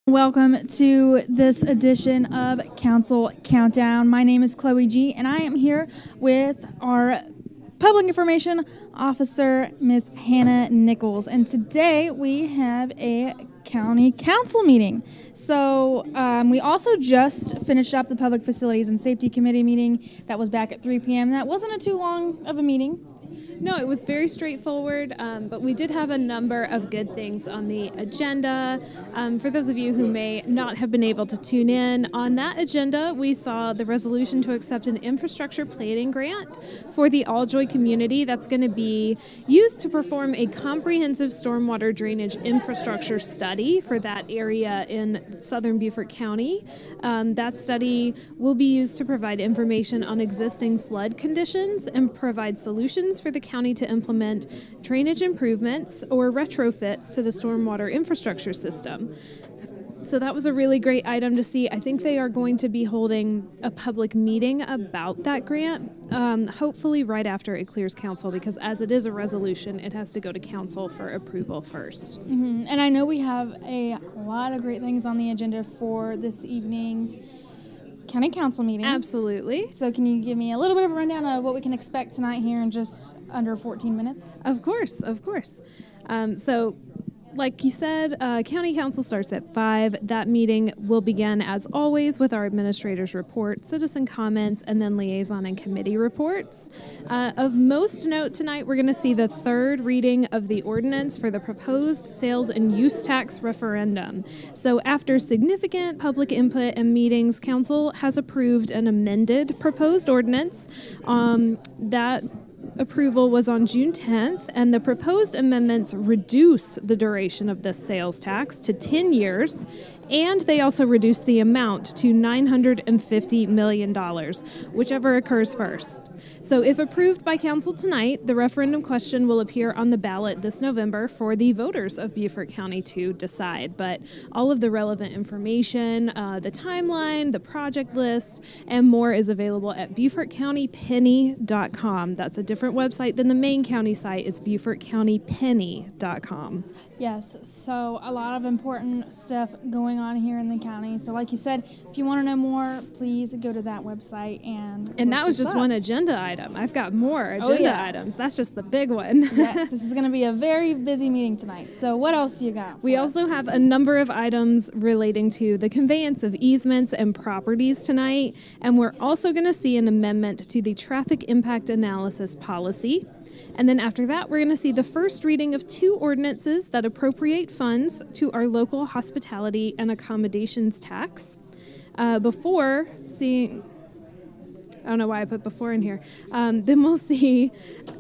Welcome to this edition of Council Countdown. My name is Chloe G, and I am here with our Public Information Officer, Miss Hannah Nichols. And today we have a county council meeting. So we also just finished up the Public Facilities and Safety Committee meeting. That was back at 3 p.m. That wasn't a too long of a meeting. No, it was very straightforward, but we did have a number of good things on the agenda. For those of you who may not have been able to tune in, on that agenda, we saw the resolution to accept an infrastructure planning grant for the Alljoy community that's going to be used to perform a comprehensive stormwater drainage infrastructure study for that area in southern Beaufort County. That study will be used to provide information on existing flood conditions and provide solutions for the county to implement drainage improvements or retrofits to the stormwater infrastructure system. So that was a really great item to see. I think they are going to be holding a public meeting about that grant, hopefully right after it clears council, because as it is a resolution, it has to go to council for approval first. Mm-hmm. And I know we have a lot of great things on the agenda for this evening's county council meeting. Absolutely. So can you give me a little bit of a rundown of what we can expect tonight here in just under 14 minutes? Of course. So like you said, County Council starts at 5. That meeting will begin, as always, with our administrator's report, citizen comments, and then liaison and committee reports. Of most note tonight, we're going to see the third reading of the ordinance for the proposed sales and use tax referendum. So after significant public input and meetings, Council has approved an amended proposed ordinance. That approval was on June 10th, and the proposed amendments reduce the duration of this sales tax to 10 years, and they also reduce the amount to $950 million, whichever occurs first. So if approved by council tonight, the referendum question will appear on the ballot this November for the voters of Beaufort County to decide. But all of the relevant information, the timeline, the project list, and more is available at BeaufortCountyPenny.com. That's a different website than the main county site. It's BeaufortCountyPenny.com. Yes, so a lot of important stuff going on here in the county. So like you said, if you want to know more, please go to that website. And that was just one agenda item. I've got more agenda items. That's just the big one. Yes, this is going to be a very busy meeting tonight. So what else do you got? We also have a number of items relating to the conveyance of easements and properties tonight. And we're also going to see an amendment to the traffic impact analysis policy. And then after that, we're going to see the first reading of 2 ordinances that appropriate funds to our local hospitality and accommodations tax. Before seeing... I don't know why I put before in here. Then we'll see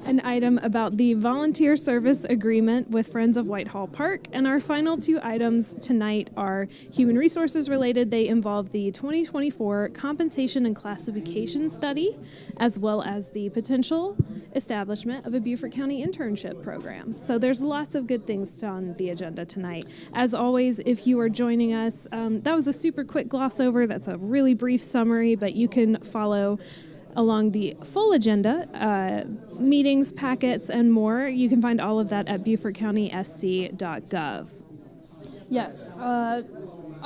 an item about the volunteer service agreement with Friends of Whitehall Park. And our final 2 items tonight are human resources related. They involve the 2024 compensation and classification study, as well as the potential establishment of a Beaufort County internship program. So there's lots of good things on the agenda tonight. As always, if you are joining us, that was a super quick gloss over. That's a really brief summary, but you can follow along the full agenda, meetings, packets, and more. You can find all of that at BeaufortCountySC.gov. Yes, a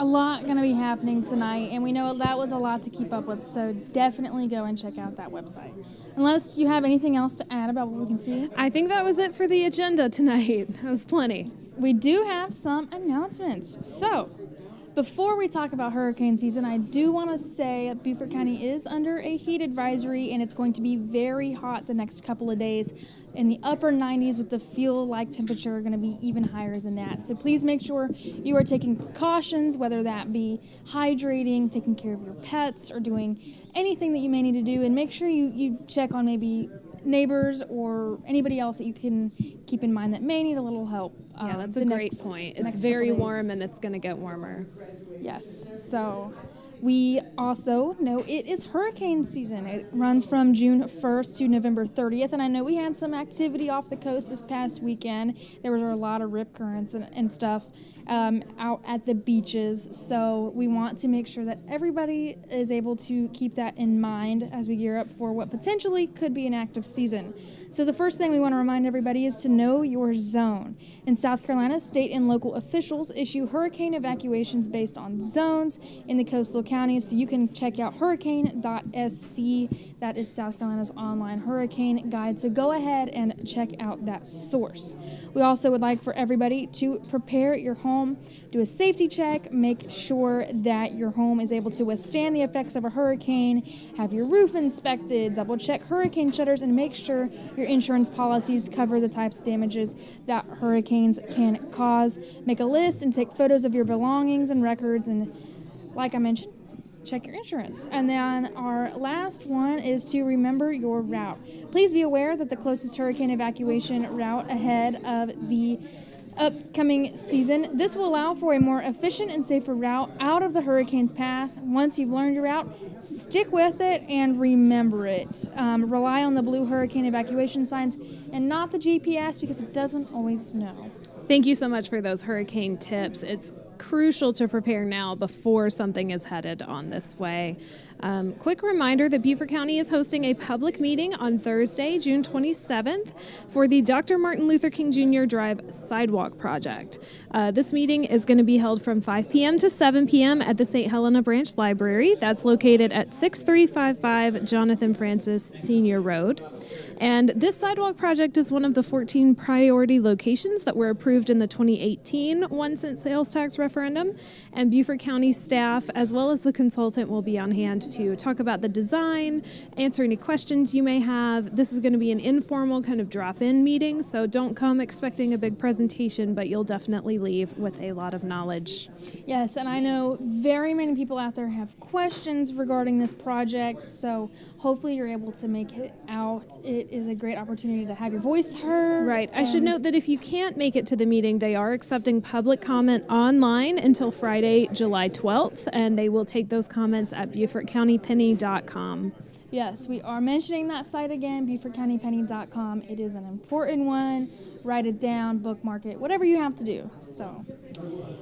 lot going to be happening tonight, and we know that was a lot to keep up with, so definitely go and check out that website. Unless you have anything else to add about what we can see? I think that was it for the agenda tonight. That was plenty. We do have some announcements. So, before we talk about hurricane season, I do want to say Beaufort County is under a heat advisory, and it's going to be very hot the next couple of days. In the upper 90s with the feel-like temperature going to be even higher than that. So please make sure you are taking precautions, whether that be hydrating, taking care of your pets, or doing anything that you may need to do. And make sure you check on maybe neighbors or anybody else that you can keep in mind that may need a little help. Yeah, that's a great point. It's very warm and it's going to get warmer. Yes, so we also know it is hurricane season. It runs from June 1st to November 30th, and I know we had some activity off the coast this past weekend. There were a lot of rip currents and stuff, out at the beaches. So we want to make sure that everybody is able to keep that in mind as we gear up for what potentially could be an active season. So the first thing we want to remind everybody is to know your zone. In South Carolina, state and local officials issue hurricane evacuations based on zones in the coastal counties. So you can check out hurricane.sc. That is South Carolina's online hurricane guide. So go ahead and check out that source. We also would like for everybody to prepare your home, do a safety check, make sure that your home is able to withstand the effects of a hurricane, have your roof inspected, double check hurricane shutters, and make sure your insurance policies cover the types of damages that hurricanes can cause. Make a list and take photos of your belongings and records, and like I mentioned, check your insurance. And then our last one is to remember your route. Please be aware that the closest hurricane evacuation route ahead of the upcoming season. This will allow for a more efficient and safer route out of the hurricane's path. Once you've learned your route, stick with it and remember it. Rely on the blue hurricane evacuation signs and not the GPS because it doesn't always know. Thank you so much for those hurricane tips. It's crucial to prepare now before something is headed on this way. Quick reminder that Beaufort County is hosting a public meeting on Thursday, June 27th for the Dr. Martin Luther King Jr. Drive Sidewalk Project. This meeting is going to be held from 5 p.m. to 7 p.m. at the St. Helena Branch Library. That's located at 6355 Jonathan Francis Sr. Road. And this sidewalk project is one of the 14 priority locations that were approved in the 2018 1-cent sales tax referendum. And Beaufort County staff, as well as the consultant, will be on hand to talk about the design, answer any questions you may have. This is going to be an informal kind of drop-in meeting, so don't come expecting a big presentation, but you'll definitely leave with a lot of knowledge. Yes, and I know very many people out there have questions regarding this project, so hopefully you're able to make it out. It is a great opportunity to have your voice heard. Right. I should note that if you can't make it to the meeting, they are accepting public comment online until Friday, July 12th, and they will take those comments at BeaufortCountyPenny.com. Yes, we are mentioning that site again, BeaufortCountyPenny.com. It is an important one. Write it down, bookmark it, whatever you have to do. So,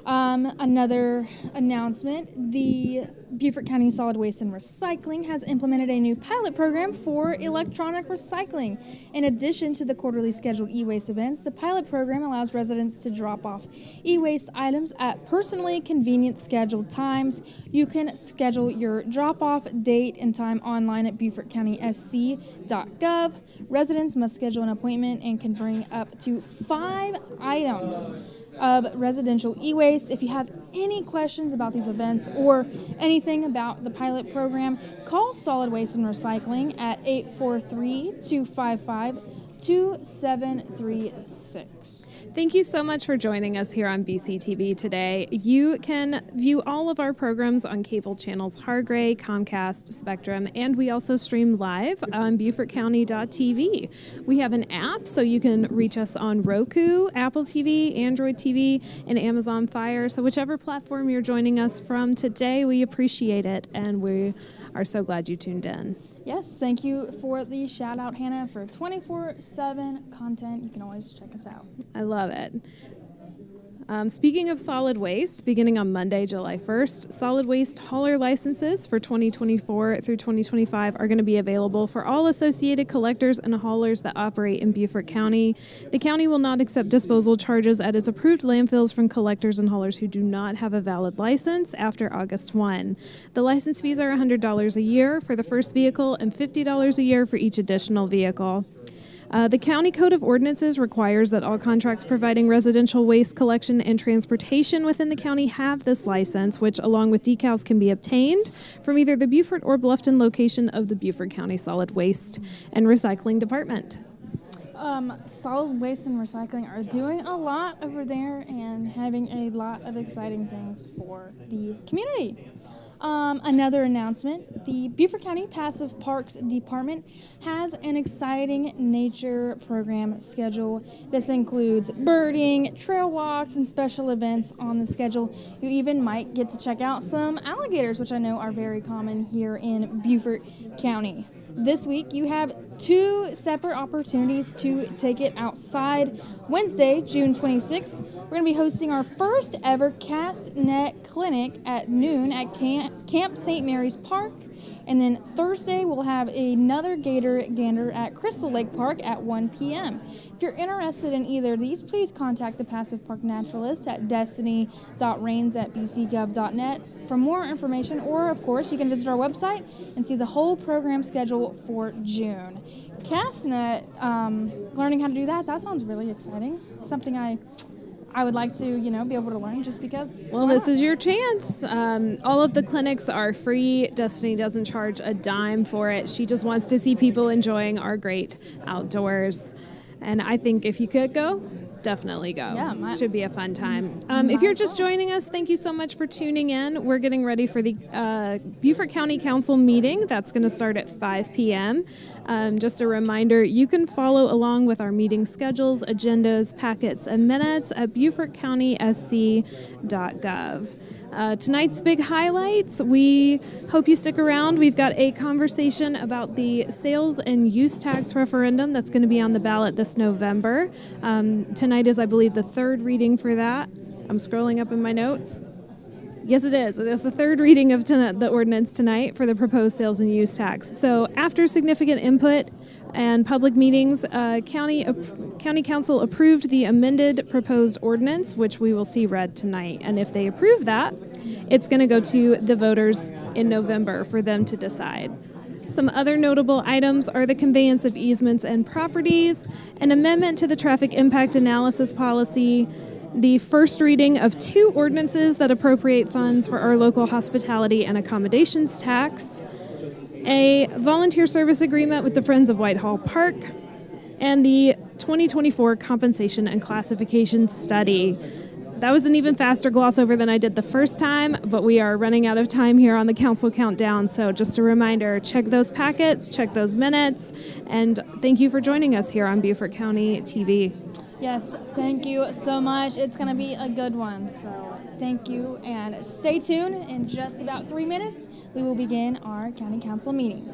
another announcement, the Beaufort County Solid Waste and Recycling has implemented a new pilot program for electronic recycling. In addition to the quarterly scheduled e-waste events, the pilot program allows residents to drop off e-waste items at personally convenient scheduled times. You can schedule your drop-off date and time online at BeaufortCountySC.gov. Residents must schedule an appointment and can bring up to 5 items of residential e-waste. If you have any questions about these events or anything about the pilot program, call Solid Waste and Recycling at 843-255-2736. Thank you so much for joining us here on BCTV today. You can view all of our programs on cable channels Hargray, Comcast, Spectrum, and we also stream live on BeaufortCounty.tv. We have an app, so you can reach us on Roku, Apple TV, Android TV, and Amazon Fire. So whichever platform you're joining us from today, we appreciate it, and we are so glad you tuned in. Yes, thank you for the shout out, Hannah, for 24/7 content. You can always check us out. I love it. Speaking of solid waste, beginning on Monday, July 1st, solid waste hauler licenses for 2024 through 2025 are going to be available for all associated collectors and haulers that operate in Beaufort County. The county will not accept disposal charges at its approved landfills from collectors and haulers who do not have a valid license after August 1. The license fees are $100 a year for the first vehicle and $50 a year for each additional vehicle. The County Code of Ordinances requires that all contracts providing residential waste collection and transportation within the county have this license, which, along with decals, can be obtained from either the Beaufort or Bluffton location of the Beaufort County Solid Waste and Recycling Department. Solid Waste and Recycling are doing a lot over there and having a lot of exciting things for the community. Another announcement, the Beaufort County Passive Parks Department has an exciting nature program schedule. This includes birding, trail walks, and special events on the schedule. You even might get to check out some alligators, which I know are very common here in Beaufort County. This week, you have two separate opportunities to take it outside. Wednesday, June 26th, we're going to be hosting our first ever cast net clinic at noon at Camp St. Mary's Park. And then Thursday, we'll have another gator gander at Crystal Lake Park at 1 p.m. If you're interested in either of these, please contact the Passive Park Naturalist at destiny.rains@bcgov.net for more information, or, of course, you can visit our website and see the whole program schedule for June. Castnet, learning how to do that sounds really exciting. Something I would like to, be able to learn just because. Well, this is your chance. All of the clinics are free. Destiny doesn't charge a dime for it. She just wants to see people enjoying our great outdoors. And I think if you could go, definitely go. Yeah, it should be a fun time. If you're just joining us, thank you so much for tuning in. We're getting ready for the Beaufort County Council meeting. That's going to start at 5 p.m. Just a reminder, you can follow along with our meeting schedules, agendas, packets, and minutes at BeaufortCountySC.gov. Tonight's big highlights, we hope you stick around. We've got a conversation about the sales and use tax referendum that's going to be on the ballot this November. Tonight is, I believe, the third reading for that. I'm scrolling up in my notes. Yes, it is. It is the third reading of the ordinance tonight for the proposed sales and use tax. So after significant input and public meetings, County Council approved the amended proposed ordinance, which we will see read tonight. And if they approve that, it's going to go to the voters in November for them to decide. Some other notable items are the conveyance of easements and properties, an amendment to the traffic impact analysis policy, the first reading of two ordinances that appropriate funds for our local hospitality and accommodations tax, a volunteer service agreement with the Friends of Whitehall Park, and the 2024 compensation and classification study. That was an even faster gloss over than I did the first time, but we are running out of time here on the council countdown. So just a reminder, check those packets, check those minutes, and thank you for joining us here on Beaufort County TV. Yes, thank you so much. It's going to be a good one. So thank you, and stay tuned. In just about 3 minutes, we will begin our county council meeting.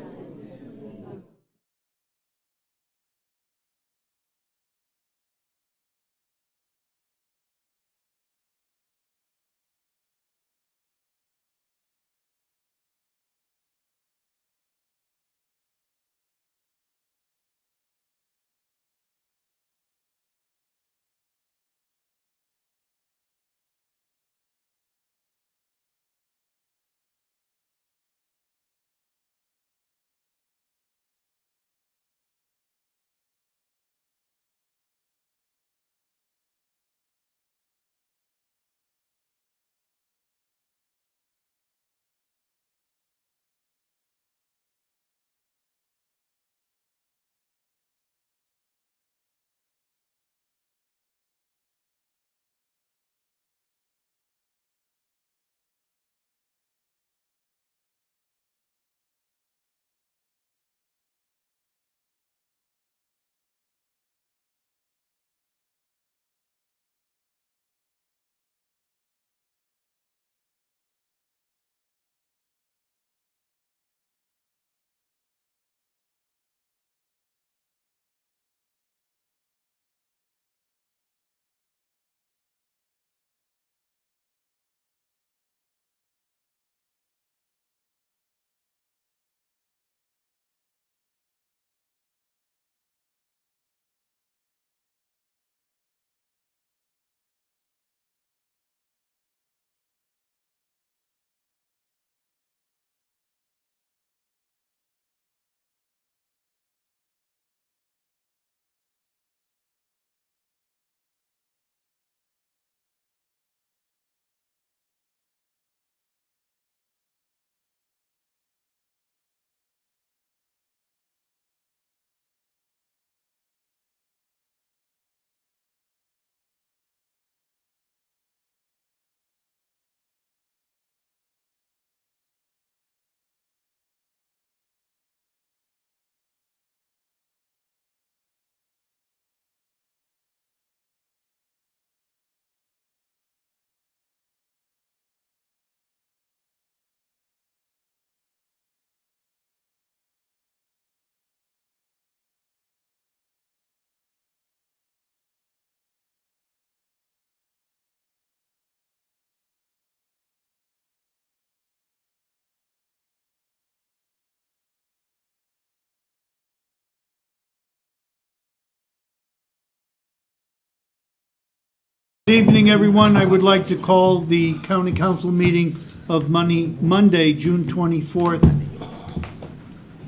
Good evening, everyone. I would like to call the County Council meeting of Monday, June 24th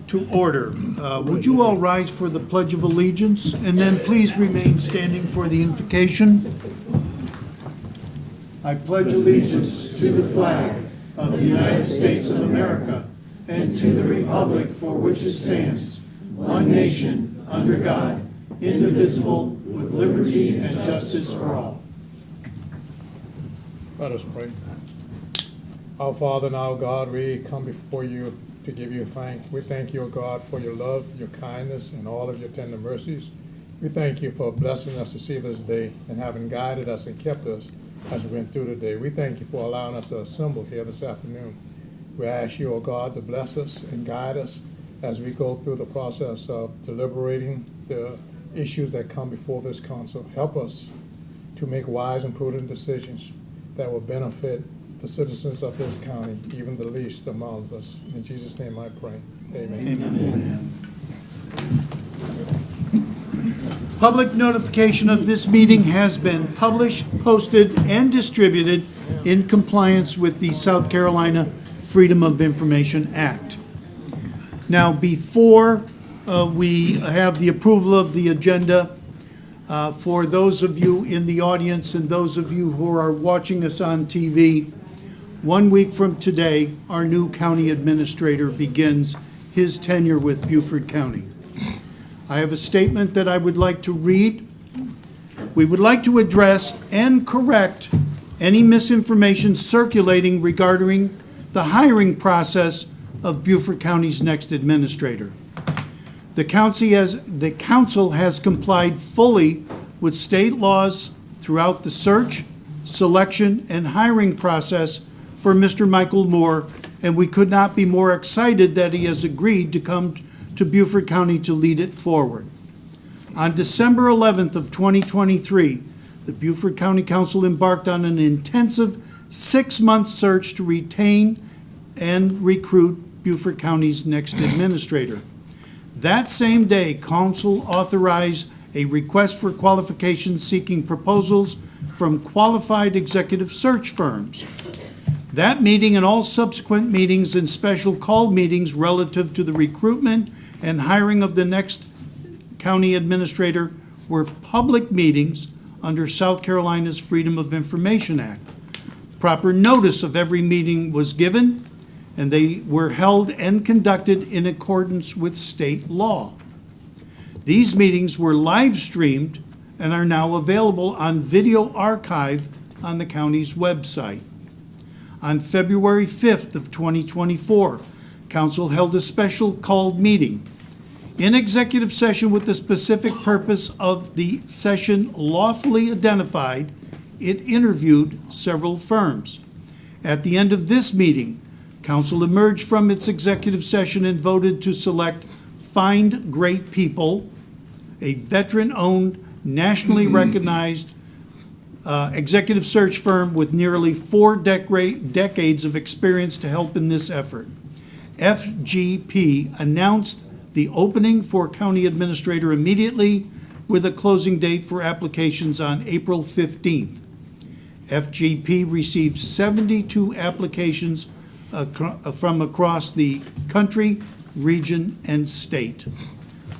to order. Would you all rise for the Pledge of Allegiance, and then please remain standing for the invocation? I pledge allegiance to the flag of the United States of America and to the republic for which it stands, one nation, under God, indivisible, with liberty and justice for all. Let us pray. Our Father and our God, we come before you to give you thanks. We thank you, O God, for your love, your kindness, and all of your tender mercies. We thank you for blessing us to see this day and having guided us and kept us as we went through the day. We thank you for allowing us to assemble here this afternoon. We ask you, O God, to bless us and guide us as we go through the process of deliberating the issues that come before this council. Help us to make wise and prudent decisions that will benefit the citizens of this county, even the least among us. In Jesus' name I pray. Amen. Amen. Public notification of this meeting has been published, posted, and distributed in compliance with the South Carolina Freedom of Information Act. Now, before we have the approval of the agenda, for those of you in the audience and those of you who are watching us on TV, 1 week from today, our new county administrator begins his tenure with Beaufort County. I have a statement that I would like to read. We would like to address and correct any misinformation circulating regarding the hiring process of Beaufort County's next administrator. The council has complied fully with state laws throughout the search, selection, and hiring process for Mr. Michael Moore, and we could not be more excited that he has agreed to come to Beaufort County to lead it forward. On December 11th of 2023, the Beaufort County Council embarked on an intensive 6-month search to retain and recruit Beaufort County's next administrator. That same day, Council authorized a request for qualifications seeking proposals from qualified executive search firms. That meeting and all subsequent meetings and special call meetings relative to the recruitment and hiring of the next county administrator were public meetings under South Carolina's Freedom of Information Act. Proper notice of every meeting was given, and they were held and conducted in accordance with state law. These meetings were live streamed and are now available on video archive on the county's website. On February 5th of 2024, Council held a special called meeting. In executive session with the specific purpose of the session lawfully identified, it interviewed several firms. At the end of this meeting, Council emerged from its executive session and voted to select Find Great People, a veteran-owned, nationally recognized executive search firm with nearly 4 decades of experience to help in this effort. FGP announced the opening for county administrator immediately, with a closing date for applications on April 15th. FGP received 72 applications from across the country, region, and state.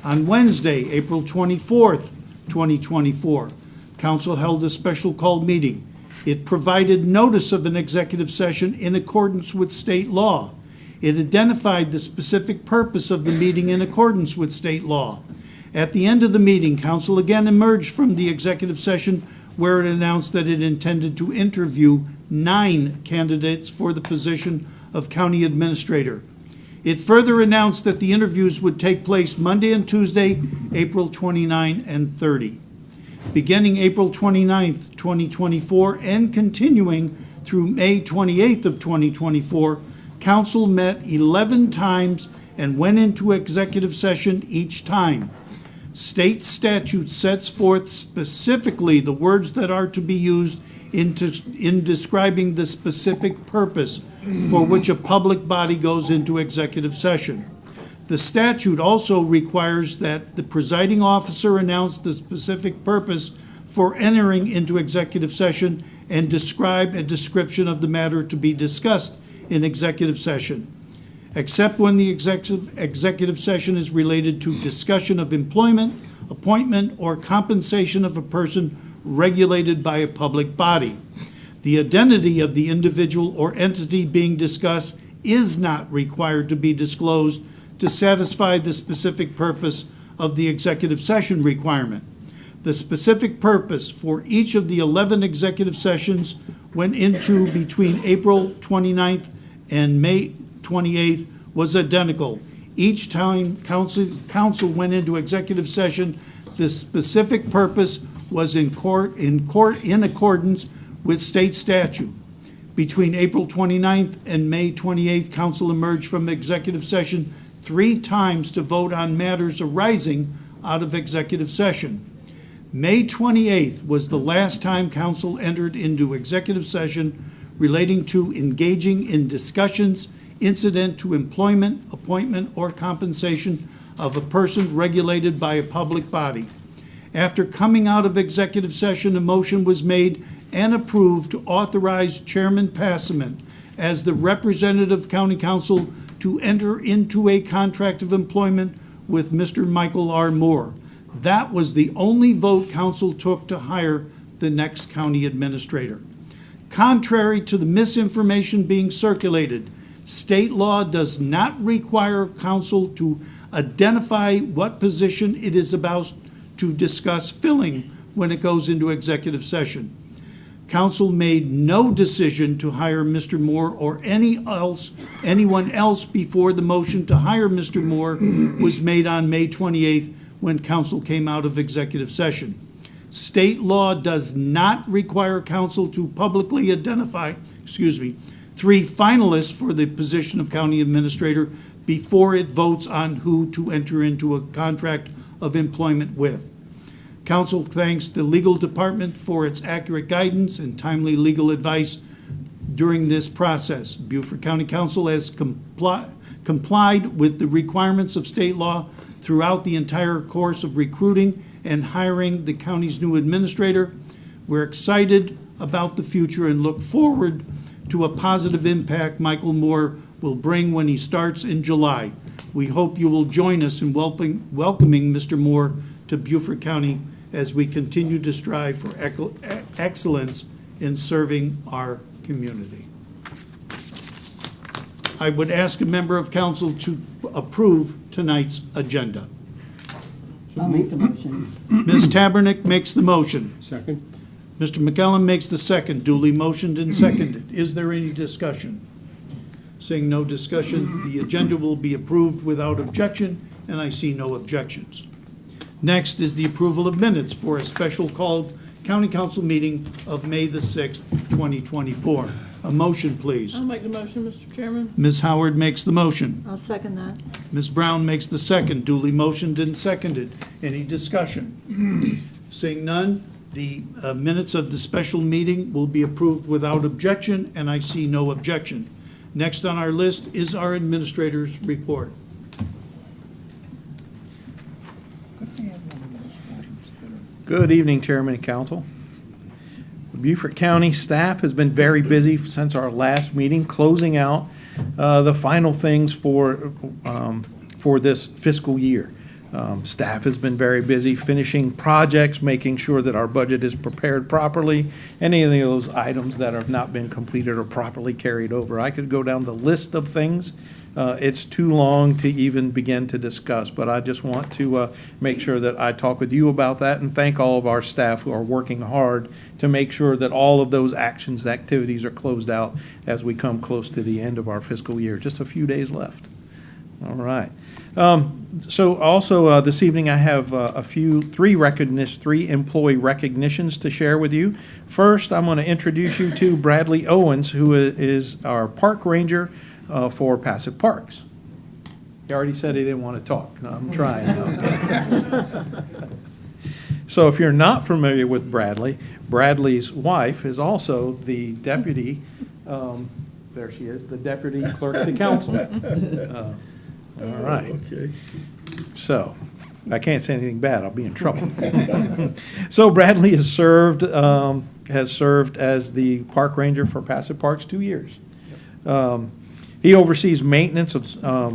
On Wednesday, April 24th, 2024, Council held a special called meeting. It provided notice of an executive session in accordance with state law. It identified the specific purpose of the meeting in accordance with state law. At the end of the meeting, Council again emerged from the executive session where it announced that it intended to interview 9 candidates for the position of county administrator. It further announced that the interviews would take place Monday and Tuesday, April 29 and 30. Beginning April 29th, 2024, and continuing through May 28th of 2024, Council met 11 times and went into executive session each time. State statute sets forth specifically the words that are to be used in describing the specific purpose for which a public body goes into executive session. The statute also requires that the presiding officer announce the specific purpose for entering into executive session and describe a description of the matter to be discussed in executive session, except when the executive session is related to discussion of employment, appointment, or compensation of a person regulated by a public body. The identity of the individual or entity being discussed is not required to be disclosed to satisfy the specific purpose of the executive session requirement. The specific purpose for each of the 11 executive sessions went into between April 29th and May 28th was identical. Each time council went into executive session, the specific purpose was in accordance with state statute. Between April 29th and May 28th, council emerged from executive session 3 times to vote on matters arising out of executive session. May 28th was the last time council entered into executive session relating to engaging in discussions incident to employment, appointment, or compensation of a person regulated by a public body. After coming out of executive session, a motion was made and approved to authorize Chairman Passman as the representative county council to enter into a contract of employment with Mr. Michael R. Moore. That was the only vote council took to hire the next county administrator. Contrary to the misinformation being circulated, state law does not require council to identify what position it is about to discuss filling when it goes into executive session. Council made no decision to hire Mr. Moore or anyone else before the motion to hire Mr. Moore was made on May 28th when council came out of executive session. State law does not require council to publicly identify, 3 finalists for the position of county administrator before it votes on who to enter into a contract of employment with. Council thanks the legal department for its accurate guidance and timely legal advice during this process. Beaufort County Council has complied with the requirements of state law throughout the entire course of recruiting and hiring the county's new administrator. We're excited about the future and look forward to a positive impact Michael Moore will bring when he starts in July. We hope you will join us in welcoming Mr. Moore to Beaufort County as we continue to strive for excellence in serving our community. I would ask a member of council to approve tonight's agenda. I'll make the motion. Ms. Tabernick makes the motion. Second. Mr. McCallum makes the second, duly motioned and seconded. Is there any discussion? Seeing no discussion, the agenda will be approved without objection, and I see no objections. Next is the approval of minutes for a special called county council meeting of May the 6th, 2024. A motion, please. I'll make the motion, Mr. Chairman. Ms. Howard makes the motion. I'll second that. Ms. Brown makes the second, duly motioned and seconded. Any discussion? Seeing none, the minutes of the special meeting will be approved without objection, and I see no objection. Next on our list is our administrator's report. Good evening, Chairman and Council. The Beaufort County staff has been very busy since our last meeting, closing out the final things for this fiscal year. Staff has been very busy finishing projects, making sure that our budget is prepared properly, any of those items that have not been completed or properly carried over. I could go down the list of things. It's too long to even begin to discuss, but I just want to make sure that I talk with you about that and thank all of our staff who are working hard to make sure that all of those actions and activities are closed out as we come close to the end of our fiscal year. Just a few days left. All right. So also this evening I have three employee recognitions to share with you. First, I'm going to introduce you to Bradley Owens, who is our park ranger for Passive Parks. He already said he didn't want to talk. No, I'm trying. So if you're not familiar with Bradley, Bradley's wife is also the deputy, there she is, the deputy clerk of the council. All right. Okay. So I can't say anything bad, I'll be in trouble. So Bradley has served as the park ranger for Passive Parks 2 years. He oversees maintenance of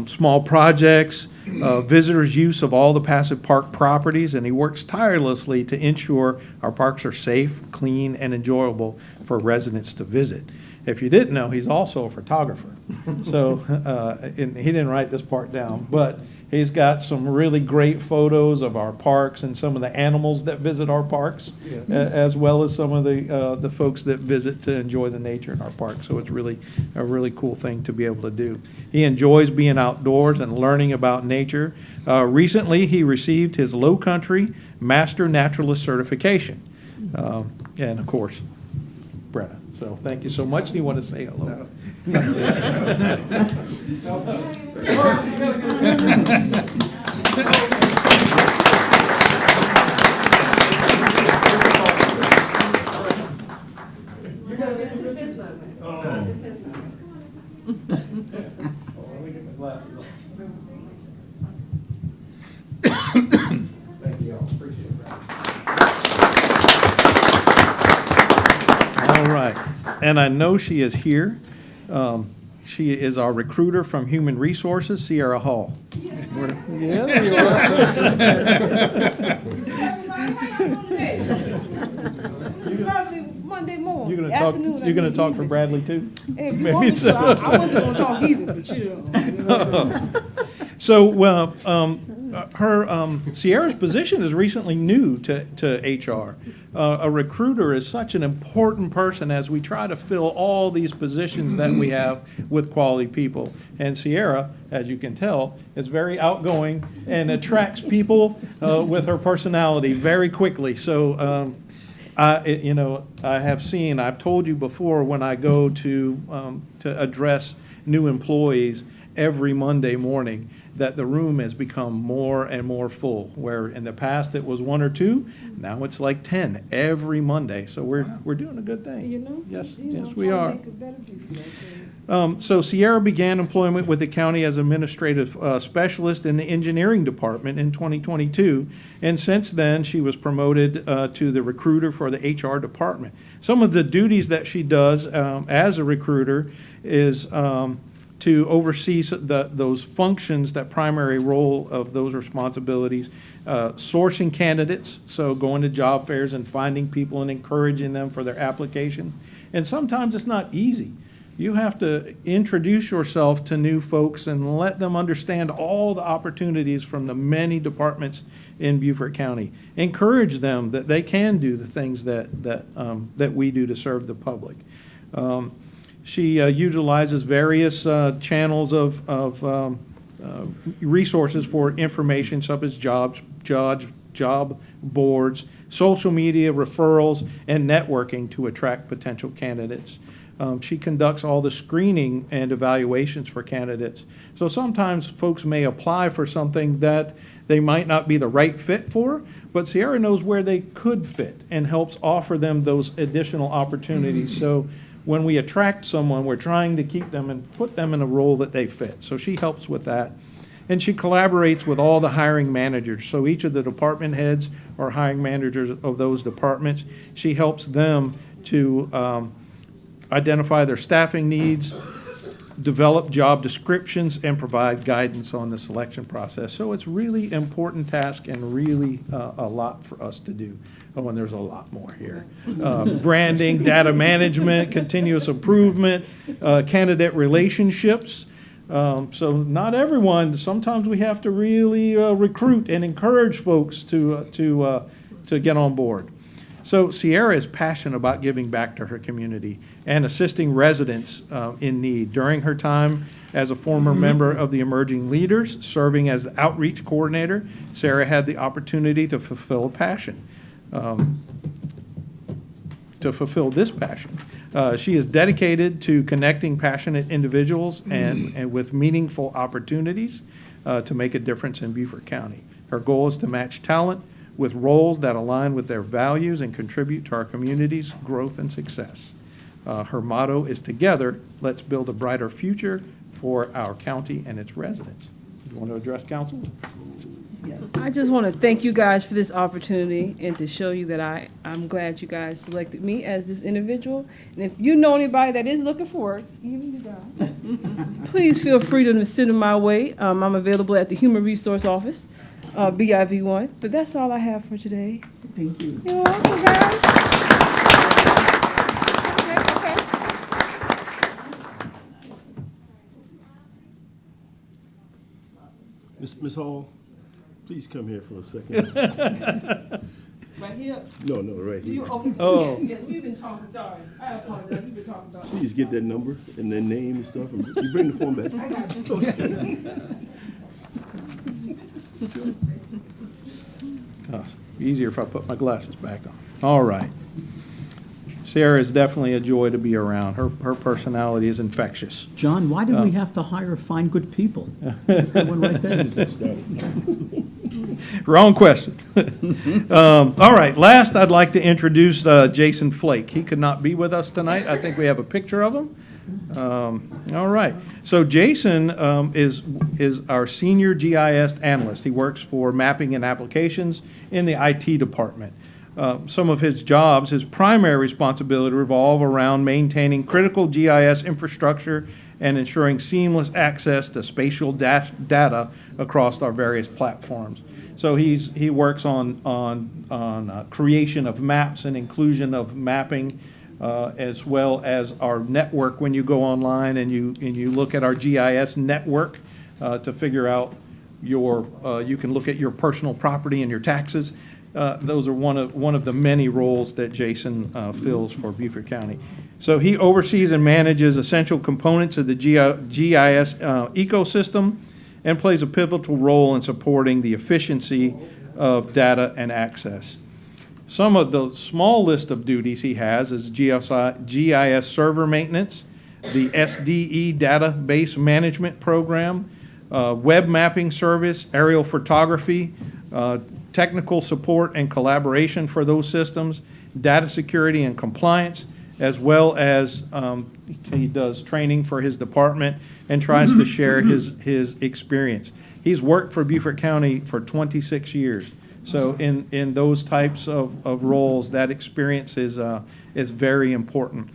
small projects, visitors' use of all the Passive Park properties, and he works tirelessly to ensure our parks are safe, clean, and enjoyable for residents to visit. If you didn't know, he's also a photographer. So, and he didn't write this part down, but he's got some really great photos of our parks and some of the animals that visit our parks, as well as some of the folks that visit to enjoy the nature in our parks. So it's really a really cool thing to be able to do. He enjoys being outdoors and learning about nature. Recently, he received his Low Country Master Naturalist certification. And of course, Brenna. So thank you so much. Do you want to say hello? Thank you all. Appreciate it. All right, and I know she is here. She is our recruiter from Human Resources, Sierra Hall. Yeah, there you are. Probably Monday morning. You're gonna talk for Bradley too? If you maybe want me to, so. I wasn't gonna talk either, but you know. So, well, Sierra's position is recently new to HR. A recruiter is such an important person as we try to fill all these positions that we have with quality people. And Sierra, as you can tell, is very outgoing and attracts people with her personality very quickly. So, I've told you before, when I go to address new employees every Monday morning, that the room has become more and more full, where in the past it was 1 or 2, now it's like 10 every Monday. So we're doing a good thing. You know? Yes, You know, yes, we are. make it better people. So Sierra began employment with the county as administrative specialist in the engineering department in 2022, and since then she was promoted to the recruiter for the HR department. Some of the duties that she does as a recruiter is to oversee those functions, that primary role of those responsibilities, sourcing candidates, so going to job fairs and finding people and encouraging them for their application. And sometimes it's not easy. You have to introduce yourself to new folks and let them understand all the opportunities from the many departments in Beaufort County. Encourage them that they can do the things that we do to serve the public. She utilizes various channels of resources for information, such as job boards, social media, referrals, and networking to attract potential candidates. She conducts all the screening and evaluations for candidates. So sometimes folks may apply for something that they might not be the right fit for, but Sierra knows where they could fit and helps offer them those additional opportunities. So when we attract someone, we're trying to keep them and put them in a role that they fit. So she helps with that. And she collaborates with all the hiring managers. So each of the department heads or hiring managers of those departments, she helps them to identify their staffing needs, develop job descriptions, and provide guidance on the selection process. So it's really important task and really a lot for us to do. Oh, and there's a lot more here. Branding, data management, continuous improvement, candidate relationships. So not everyone, sometimes we have to really recruit and encourage folks to get on board. So Sierra is passionate about giving back to her community and assisting residents in need. During her time as a former member of the Emerging Leaders, serving as the outreach coordinator, Sarah had the opportunity to fulfill a passion. To fulfill this passion. She is dedicated to connecting passionate individuals and with meaningful opportunities to make a difference in Beaufort County. Her goal is to match talent with roles that align with their values and contribute to our community's growth and success. Her motto is, "Together, let's build a brighter future for our county and its residents." You want to address council? Yes. I just want to thank you guys for this opportunity and to show you that I'm glad you guys selected me as this individual. And if you know anybody that is looking for work, even you guys, please feel free to send them my way. I'm available at the Human Resource Office, BIV1. But that's all I have for today. Thank you. You're welcome, guys. Okay. Ms. Hall, please come here for a second. Right here. No, right You, here. okay, Oh. yes, we've been talking, sorry. I apologize, we've been talking about. Please get that number and their name and stuff, and you bring the form back. Oh, easier if I put my glasses back on. All right. Sarah is definitely a joy to be around. Her personality is infectious. John, why did we have to hire fine, good people? That one right there. Just get started. Wrong question. All right, last I'd like to introduce Jason Flake. He could not be with us tonight. I think we have a picture of him. All right, so Jason is our senior GIS analyst. He works for mapping and applications in the IT department. Some of his jobs, his primary responsibility revolve around maintaining critical GIS infrastructure and ensuring seamless access to spatial data across our various platforms. So he works on creation of maps and inclusion of mapping, as well as our network. When you go online and you look at our GIS network to figure out you can look at your personal property and your taxes. Those are one of the many roles that Jason fills for Beaufort County. So he oversees and manages essential components of the GIS ecosystem and plays a pivotal role in supporting the efficiency of data and access. Some of the small list of duties he has is GIS server maintenance, the SDE database management program, web mapping service, aerial photography, technical support and collaboration for those systems, data security and compliance, as well as he does training for his department and tries to share his experience. He's worked for Beaufort County for 26 years. So in those types of roles, that experience is very important.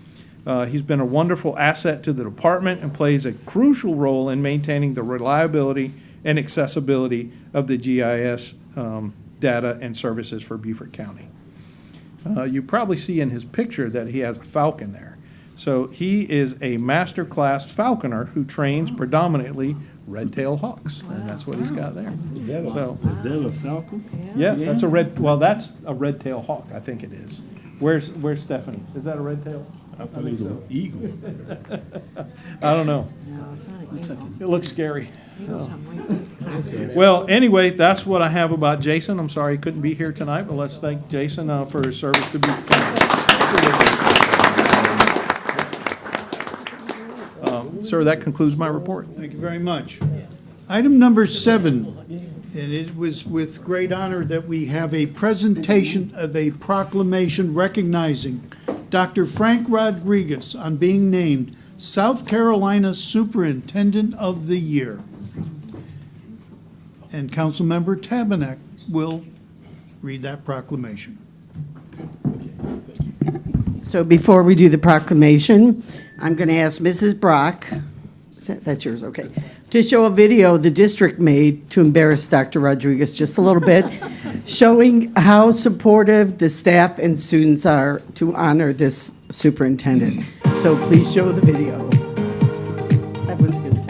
He's been a wonderful asset to the department and plays a crucial role in maintaining the reliability and accessibility of the GIS data and services for Beaufort County. You probably see in his picture that he has a falcon there. So he is a master class falconer who trains predominantly red-tailed hawks, and that's what he's got there. Is that a falcon? Yes, that's that's a red-tailed hawk, I think it is. Where's Stephanie? Is that a red-tailed? I thought it was an eagle. I don't know. It looks scary. Well, anyway, that's what I have about Jason. I'm sorry he couldn't be here tonight, but let's thank Jason for his service to Beaufort County. Sir, that concludes my report. Thank you very much. Item number 7, and it was with great honor that we have a presentation of a proclamation recognizing Dr. Frank Rodriguez on being named South Carolina Superintendent of the Year. And Councilmember Tabernac will read that proclamation. So before we do the proclamation, I'm going to ask Mrs. Brock, that's yours, okay, to show a video the district made to embarrass Dr. Rodriguez just a little bit, showing how supportive the staff and students are to honor this superintendent. So please show the video. That was a good time.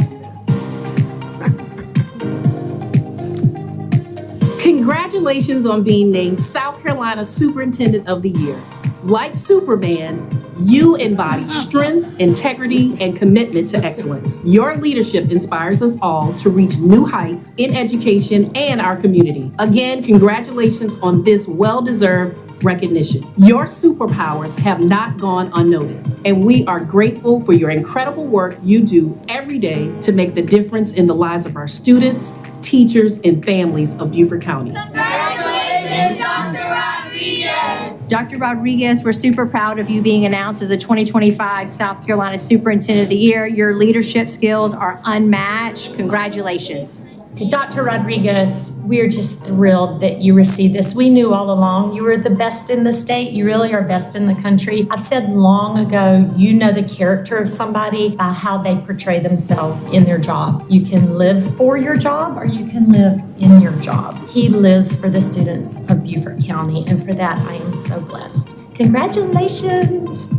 Congratulations on being named South Carolina Superintendent of the Year. Like Superman, you embody strength, integrity, and commitment to excellence. Your leadership inspires us all to reach new heights in education and our community. Again, congratulations on this well-deserved recognition. Your superpowers have not gone unnoticed, and we are grateful for your incredible work you do every day to make the difference in the lives of our students, teachers, and families of Beaufort County. Congratulations, Dr. Rodriguez! Dr. Rodriguez, we're super proud of you being announced as a 2025 South Carolina Superintendent of the Year. Your leadership skills are unmatched. Congratulations. So Dr. Rodriguez, we're just thrilled that you received this. We knew all along you were the best in the state. You really are best in the country. I've said long ago, you know the character of somebody by how they portray themselves in their job. You can live for your job or you can live in your job. He lives for the students of Beaufort County, and for that, I am so blessed. Congratulations.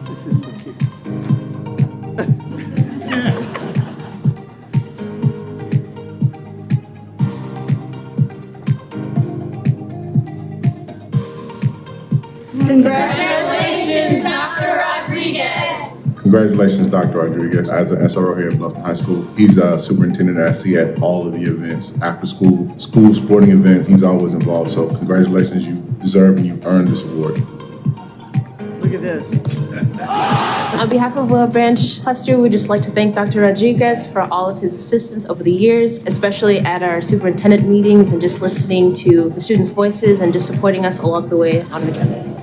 This is so cute. Congratulations, Dr. Rodriguez. Congratulations, Dr. Rodriguez. As an SRO here at Bluffton High School, he's a superintendent I see at all of the events, after school, sporting events. He's always involved. So congratulations, you deserve and you earned this award. Look at this. On behalf of Willow Branch Cluster, we'd just like to thank Dr. Rodriguez for all of his assistance over the years, especially at our superintendent meetings and just listening to the students' voices and just supporting us along the way on the journey.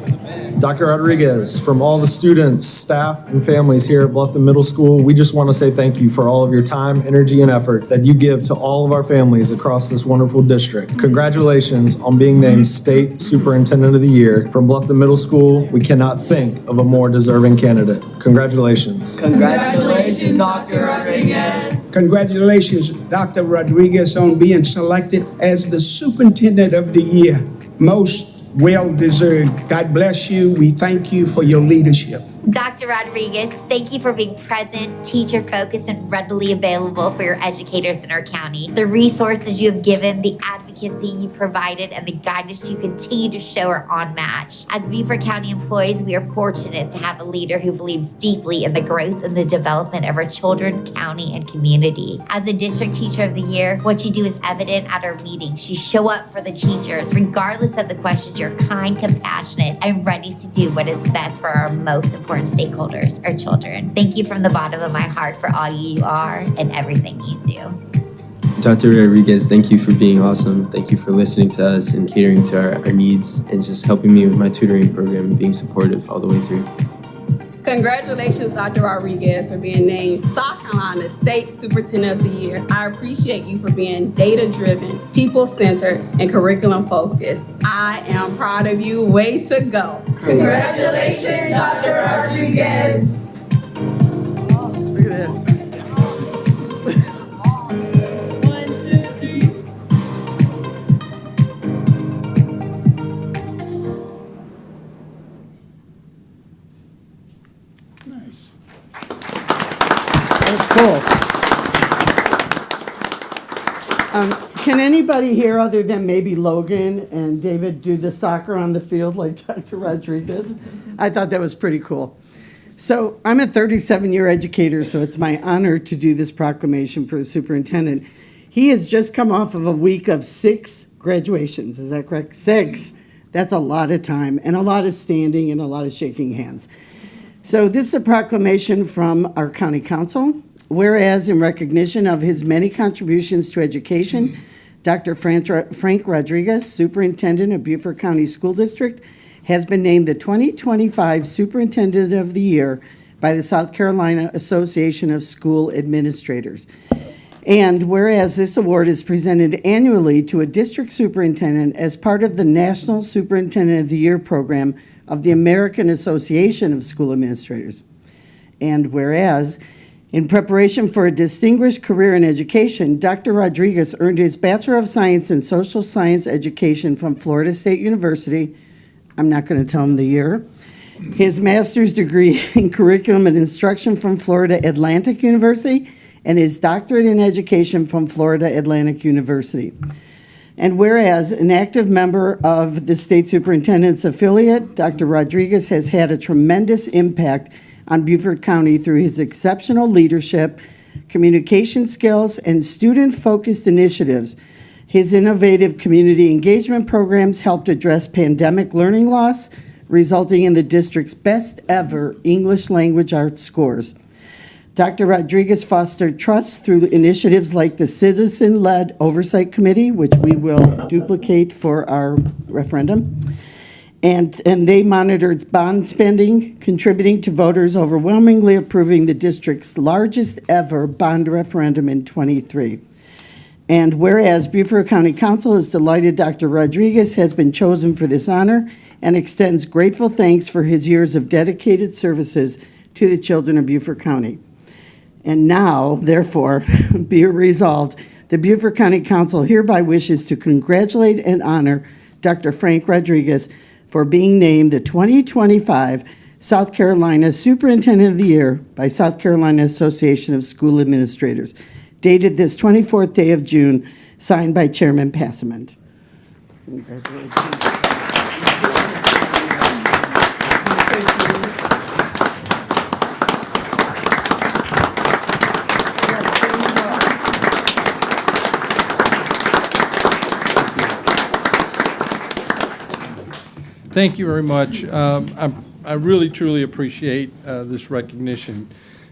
Dr. Rodriguez, from all the students, staff, and families here at Bluffton Middle School, we just want to say thank you for all of your time, energy, and effort that you give to all of our families across this wonderful district. Congratulations on being named State Superintendent of the Year. From Bluffton Middle School, we cannot think of a more deserving candidate. Congratulations. Congratulations, Dr. Rodriguez. Congratulations, Dr. Rodriguez, on being selected as the Superintendent of the Year. Most well-deserved. God bless you. We thank you for your leadership. Dr. Rodriguez, thank you for being present, teacher-focused, and readily available for your educators in our county. The resources you have given, the advocacy you provided, and the guidance you continue to show are unmatched. As Beaufort County employees, we are fortunate to have a leader who believes deeply in the growth and the development of our children, county, and community. As a District Teacher of the Year, what you do is evident at our meetings. You show up for the teachers, regardless of the questions. You're kind, compassionate, and ready to do what is best for our most important stakeholders, our children. Thank you from the bottom of my heart for all you are and everything you do. Dr. Rodriguez, thank you for being awesome. Thank you for listening to us and catering to our needs and just helping me with my tutoring program and being supportive all the way through. Congratulations, Dr. Rodriguez, for being named South Carolina State Superintendent of the Year. I appreciate you for being data-driven, people-centered, and curriculum-focused. I am proud of you. Way to go. Congratulations, Dr. Rodriguez. Look at this. Nice. That's cool. Can anybody here, other than maybe Logan and David, do the soccer on the field like Dr. Rodriguez? I thought that was pretty cool. So I'm a 37-year educator, so it's my honor to do this proclamation for the superintendent. He has just come off of a week of 6 graduations. Is that correct? 6. That's a lot of time and a lot of standing and a lot of shaking hands. So this is a proclamation from our county council. Whereas in recognition of his many contributions to education, Dr. Frank Rodriguez, Superintendent of Beaufort County School District, has been named the 2025 Superintendent of the Year by the South Carolina Association of School Administrators. And whereas this award is presented annually to a district superintendent as part of the National Superintendent of the Year program of the American Association of School Administrators. And whereas, in preparation for a distinguished career in education, Dr. Rodriguez earned his Bachelor of Science in Social Science Education from Florida State University. I'm not going to tell him the year. His master's degree in curriculum and instruction from Florida Atlantic University, and his doctorate in education from Florida Atlantic University. And whereas an active member of the state superintendent's affiliate, Dr. Rodriguez has had a tremendous impact on Beaufort County through his exceptional leadership, communication skills, and student-focused initiatives. His innovative community engagement programs helped address pandemic learning loss, resulting in the district's best ever English language arts scores. Dr. Rodriguez fostered trust through initiatives like the Citizen-Led Oversight Committee, which we will duplicate for our referendum, And they monitored bond spending, contributing to voters overwhelmingly approving the district's largest ever bond referendum in '23. And whereas Beaufort County Council is delighted Dr. Rodriguez has been chosen for this honor and extends grateful thanks for his years of dedicated services to the children of Beaufort County. And now, therefore, be it resolved, the Beaufort County Council hereby wishes to congratulate and honor Dr. Frank Rodriguez for being named the 2025 South Carolina Superintendent of the Year by South Carolina Association of School Administrators, dated this 24th day of June, signed by Chairman Passament. Congratulations. Thank you very much. I really, truly appreciate this recognition.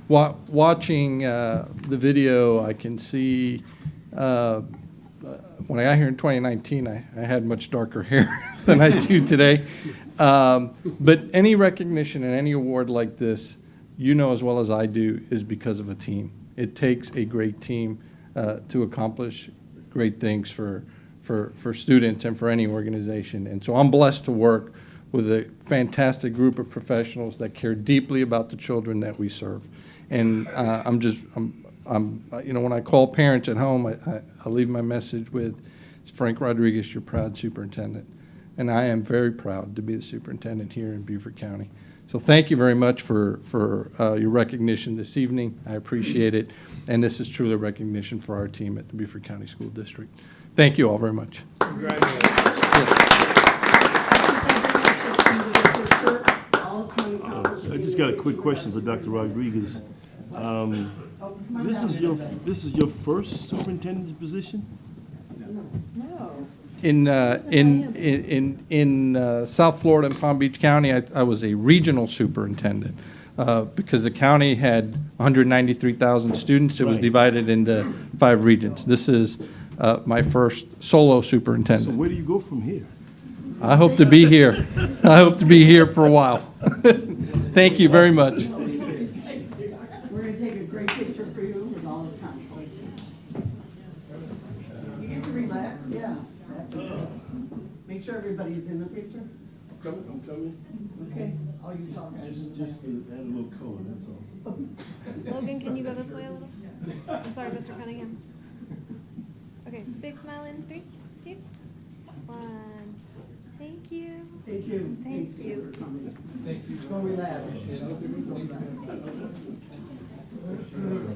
Watching the video, I can see when I got here in 2019, I had much darker hair than I do today. But any recognition and any award like this, you know as well as I do, is because of a team. It takes a great team to accomplish great things for students and for any organization. And so I'm blessed to work with a fantastic group of professionals that care deeply about the children that we serve. And I'm when I call parents at home, I leave my message with, Frank Rodriguez, your proud superintendent. And I am very proud to be the superintendent here in Beaufort County. So thank you very much for your recognition this evening. I appreciate it. And this is truly a recognition for our team at the Beaufort County School District. Thank you all very much. I just got a quick question for Dr. Rodriguez. This is your first superintendent's position? In South Florida and Palm Beach County, I was a regional superintendent because the county had 193,000 students. It was divided into 5 regions. This is my first solo superintendent. So where do you go from here? I hope to be here. I hope to be here for a while. Thank you very much. We're going to take a great picture for you with all the council. You get to relax, yeah. Make sure everybody's in the picture. I'm coming. Okay. All you talk. Just to add a little color, that's all. Logan, can you go this way a little? I'm sorry, Mr. Cunningham. Okay, big smile in 3, 2, 1. Thank you. Thank you. Thank you. For coming. Thank you. Go relax. Thank you all very much.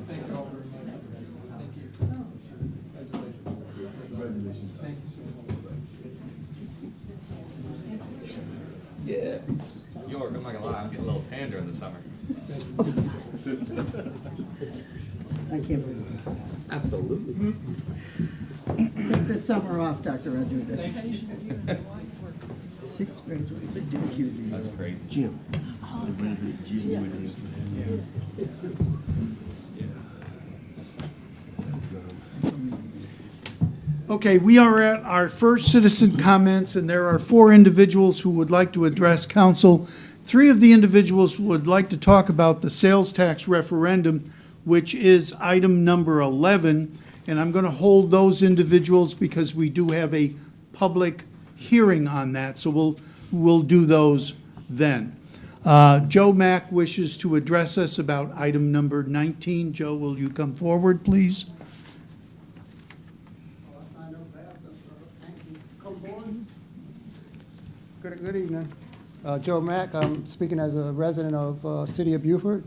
Thank you. Congratulations. Thank you. Yeah. York, I'm not gonna lie, I'm getting a little tan during the summer. I can't believe this. Absolutely. Take this summer off, Dr. Rodriguez. 6th graduates. Thank you. That's crazy. Jim. Okay, we are at our first citizen comments, and there are 4 individuals who would like to address council. 3 of the individuals would like to talk about the sales tax referendum, which is item number 11. And I'm going to hold those individuals because we do have a public hearing on that, so we'll do those then. Joe Mack wishes to address us about item number 19. Joe, will you come forward, please? Good evening. Joe Mack. I'm speaking as a resident of City of Beaufort.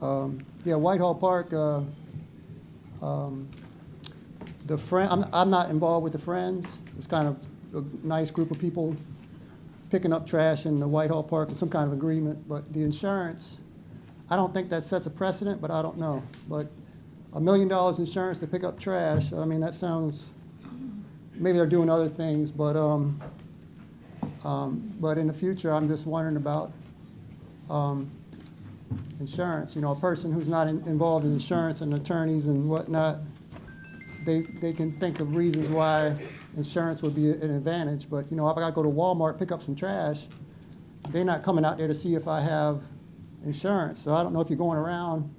Whitehall Park. I'm not involved with the Friends. It's kind of a nice group of people picking up trash in the Whitehall Park in some kind of agreement. But the insurance, I don't think that sets a precedent, but I don't know. But $1 million insurance to pick up trash, I mean, that sounds, maybe they're doing other things, but in the future, I'm just wondering about insurance. You know, a person who's not involved in insurance and attorneys and whatnot they can think of reasons why insurance would be an advantage, but, you know, if I gotta go to Walmart, pick up some trash, they're not coming out there to see if I have insurance. So I don't know if you're going around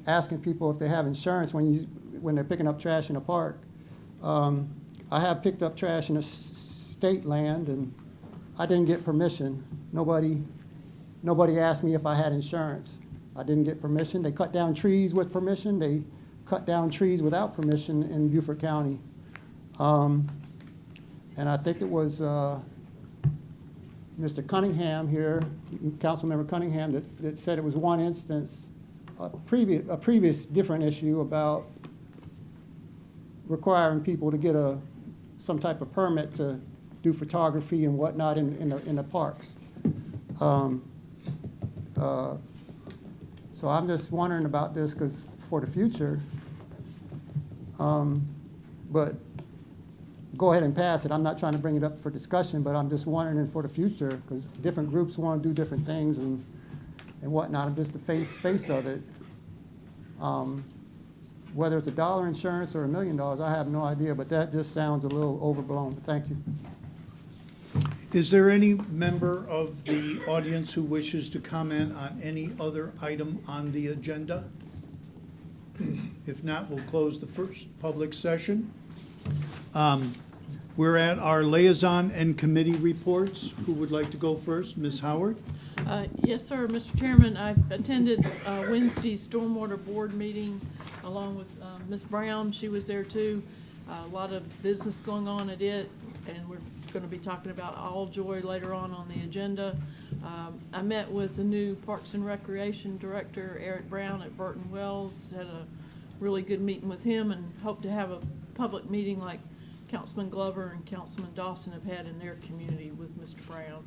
asking people if they have insurance when they're picking up trash in a park. I have picked up trash in a state land, and I didn't get permission. Nobody asked me if I had insurance. I didn't get permission. They cut down trees with permission. They cut down trees without permission in Beaufort County. And I think it was Mr. Cunningham here, Councilmember Cunningham, that said it was one instance, a previous different issue about requiring people to get some type of permit to do photography and whatnot in the parks. So I'm just wondering about this because for the future, but go ahead and pass it. I'm not trying to bring it up for discussion, but I'm just wondering for the future because different groups want to do different things and whatnot. I'm just the face of it. Whether it's $1 insurance or $1 million, I have no idea, but that just sounds a little overblown. Thank you. Is there any member of the audience who wishes to comment on any other item on the agenda? If not, we'll close the first public session. We're at our liaison and committee reports. Who would like to go first? Ms. Howard? Yes, sir, Mr. Chairman. I attended Wednesday's Stormwater Board meeting along with Ms. Brown. She was there too. A lot of business going on at it, and we're going to be talking about All Joy later on the agenda. I met with the new Parks and Recreation Director, Eric Brown, at Burton Wells. Had a really good meeting with him and hope to have a public meeting like Councilman Glover and Councilman Dawson have had in their community with Mr. Brown.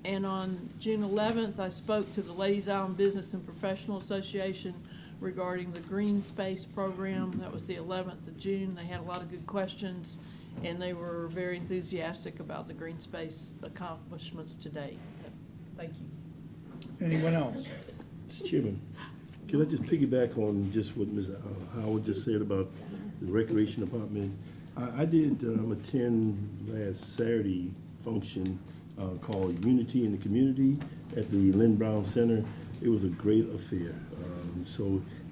And on June 11th, I spoke to the Ladies Island Business and Professional Association regarding the Green Space Program. That was the 11th of June. They had a lot of good questions, and they were very enthusiastic about the Green Space accomplishments to date. Thank you. Anyone else? Mr. Chairman, can I just piggyback on just what Ms. Howard just said about the Recreation Department? I did attend last Saturday function called Unity in the Community at the Lynn Brown Center. It was a great affair.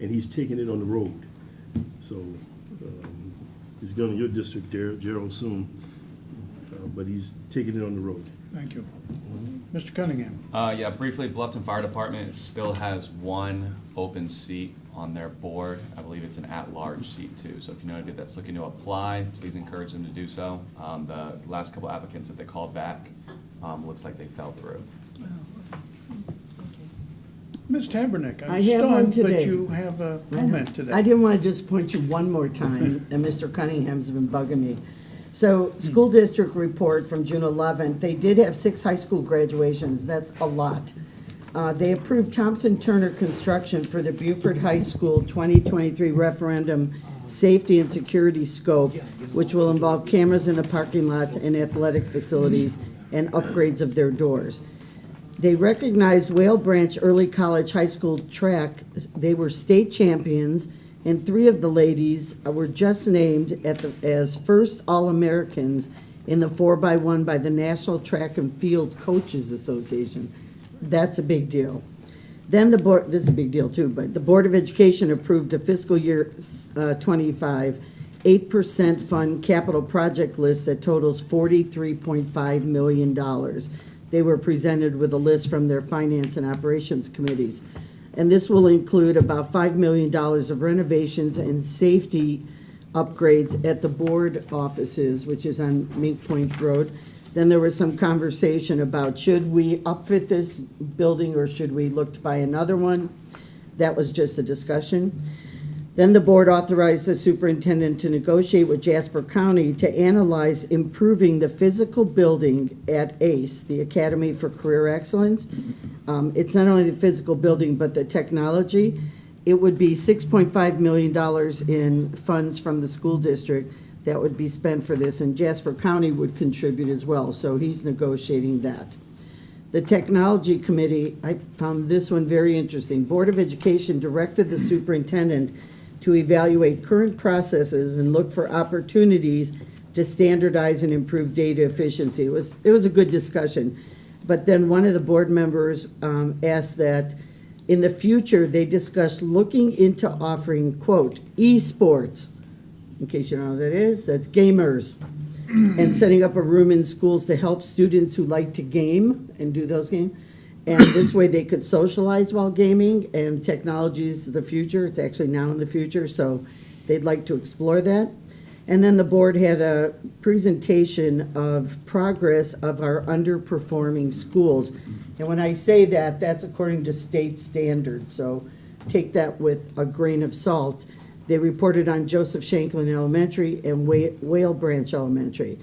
And he's taking it on the road. So he's going to your district, Gerald, soon, but he's taking it on the road. Thank you. Mr. Cunningham? Yeah, briefly, Bluffton Fire Department still has one open seat on their board. I believe it's an at-large seat too. So if you know anybody that's looking to apply, please encourage them to do so. The last couple applicants that they called back, looks like they fell through. Ms. Tabernick, I'm I have one stunned, today. but you have a comment today. I didn't want to disappoint you one more time, and Mr. Cunningham's been bugging me. So, school district report from June 11th, they did have 6 high school graduations. That's a lot. They approved Thompson Turner construction for the Beaufort High School 2023 referendum safety and security scope, which will involve cameras in the parking lots and athletic facilities and upgrades of their doors. They recognized Whale Branch Early College High School track. They were state champions, and 3 of the ladies were just named as first All-Americans in the 4x1 by the National Track and Field Coaches Association. That's a big deal. Then the board, this is a big deal too, but the Board of Education approved a fiscal year 25 8% fund capital project list that totals $43.5 million. They were presented with a list from their finance and operations committees. And this will include about $5 million of renovations and safety upgrades at the board offices, which is on Mink Point Road. Then there was some conversation about should we upfit this building or should we look to buy another one? That was just a discussion. Then the board authorized the superintendent to negotiate with Jasper County to analyze improving the physical building at ACE, the Academy for Career Excellence. It's not only the physical building, but the technology. It would be $6.5 million in funds from the school district that would be spent for this, and Jasper County would contribute as well, so he's negotiating that. The Technology Committee, I found this one very interesting. Board of Education directed the superintendent to evaluate current processes and look for opportunities to standardize and improve data efficiency. It was a good discussion. But then one of the board members asked that in the future, they discussed looking into offering, quote, esports. In case you don't know what that is, that's gamers. And setting up a room in schools to help students who like to game and do those games. And this way they could socialize while gaming, and technology is the future. It's actually now in the future, so they'd like to explore that. And then the board had a presentation of progress of our underperforming schools. And when I say that, that's according to state standards, so take that with a grain of salt. They reported on Joseph Shanklin Elementary and Whale Branch Elementary.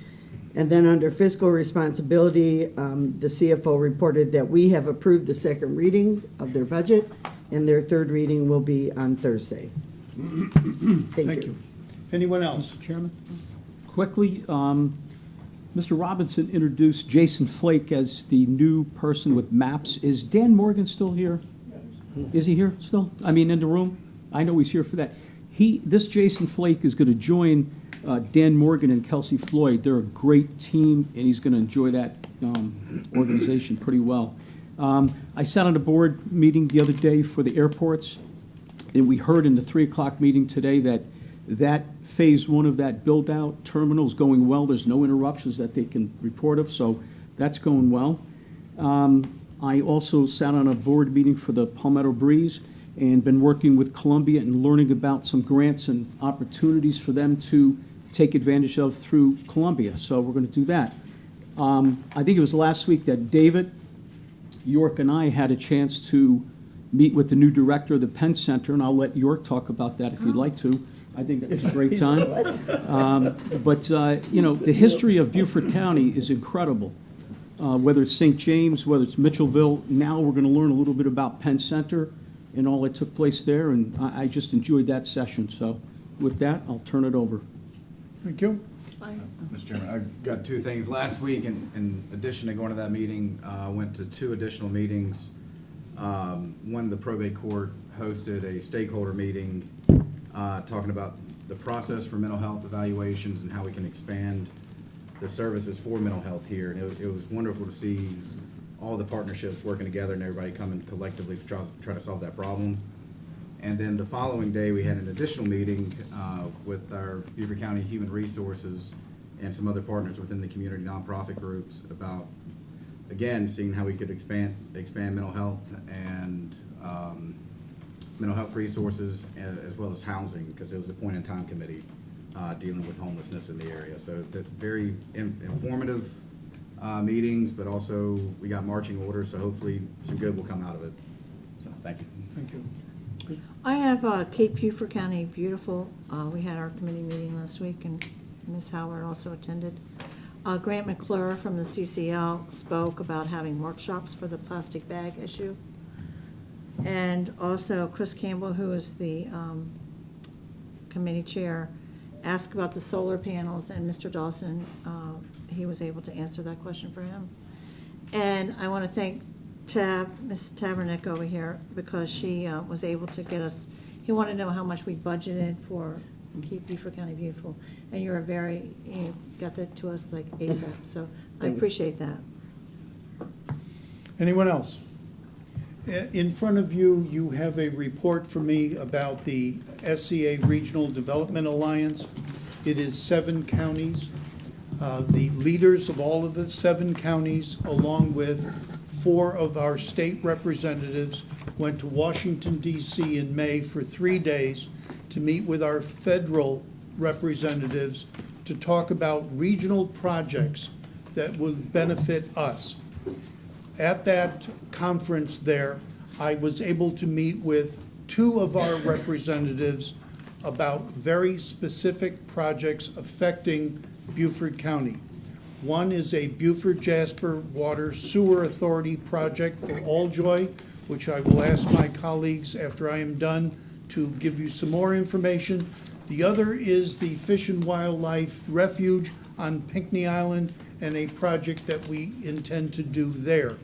And then under fiscal responsibility, the CFO reported that we have approved the second reading of their budget, and their third reading will be on Thursday. Thank you. Anyone else? Chairman? Quickly, Mr. Robinson introduced Jason Flake as the new person with maps. Is Dan Morgan still here? Is he here still? I mean, in the room? I know he's here for that. This Jason Flake is going to join Dan Morgan and Kelsey Floyd. They're a great team, and he's going to enjoy that organization pretty well. I sat on a board meeting the other day for the airports, and we heard in the 3 o'clock meeting today that phase one of that build-out terminal is going well. There's no interruptions that they can report of, so that's going well. I also sat on a board meeting for the Palmetto Breeze and been working with Columbia and learning about some grants and opportunities for them to take advantage of through Columbia. So we're going to do that. I think it was last week that David, York, and I had a chance to meet with the new director of the Penn Center, and I'll let York talk about that if you'd like to. I think that was a great time. The history of Beaufort County is incredible. Whether it's St. James, whether it's Mitchellville, now we're going to learn a little bit about Penn Center and all that took place there, and I just enjoyed that session. So with that, I'll turn it over. Thank you. Mr. Chairman, I got two things. Last week, in addition to going to that meeting, I went to two additional meetings. One, the probate court hosted a stakeholder meeting talking about the process for mental health evaluations and how we can expand the services for mental health here. And it was wonderful to see all the partnerships working together and everybody coming collectively to try to solve that problem. And then the following day, we had an additional meeting with our Beaufort County Human Resources and some other partners within the community nonprofit groups about, again, seeing how we could expand mental health and mental health resources as well as housing, because it was a point-in-time committee dealing with homelessness in the area. So the very informative meetings, but also we got marching orders, so hopefully some good will come out of it. So thank you. Thank you. I have Cape Beaufort County Beautiful. We had our committee meeting last week, and Ms. Howard also attended. Grant McClure from the CCL spoke about having workshops for the plastic bag issue. And also Chris Campbell, who is the committee chair, asked about the solar panels, and Mr. Dawson, he was able to answer that question for him. And I want to thank Ms. Tabernick over here, because she was able to get us, he wanted to know how much we budgeted for Keep Beaufort County Beautiful, and you got that to us like ASAP, so I appreciate that. Anyone else? In front of you, you have a report for me about the SCA Regional Development Alliance. It is 7 counties. The leaders of all of the 7 counties, along with 4 of our state representatives, went to Washington, D.C. in May for 3 days to meet with our federal representatives to talk about regional projects that would benefit us. At that conference there, I was able to meet with 2 of our representatives about very specific projects affecting Beaufort County. One is a Beaufort Jasper Water Sewer Authority project for Alljoy, which I will ask my colleagues after I am done to give you some more information. The other is the Fish and Wildlife Refuge on Pinckney Island, and a project that we intend to do there.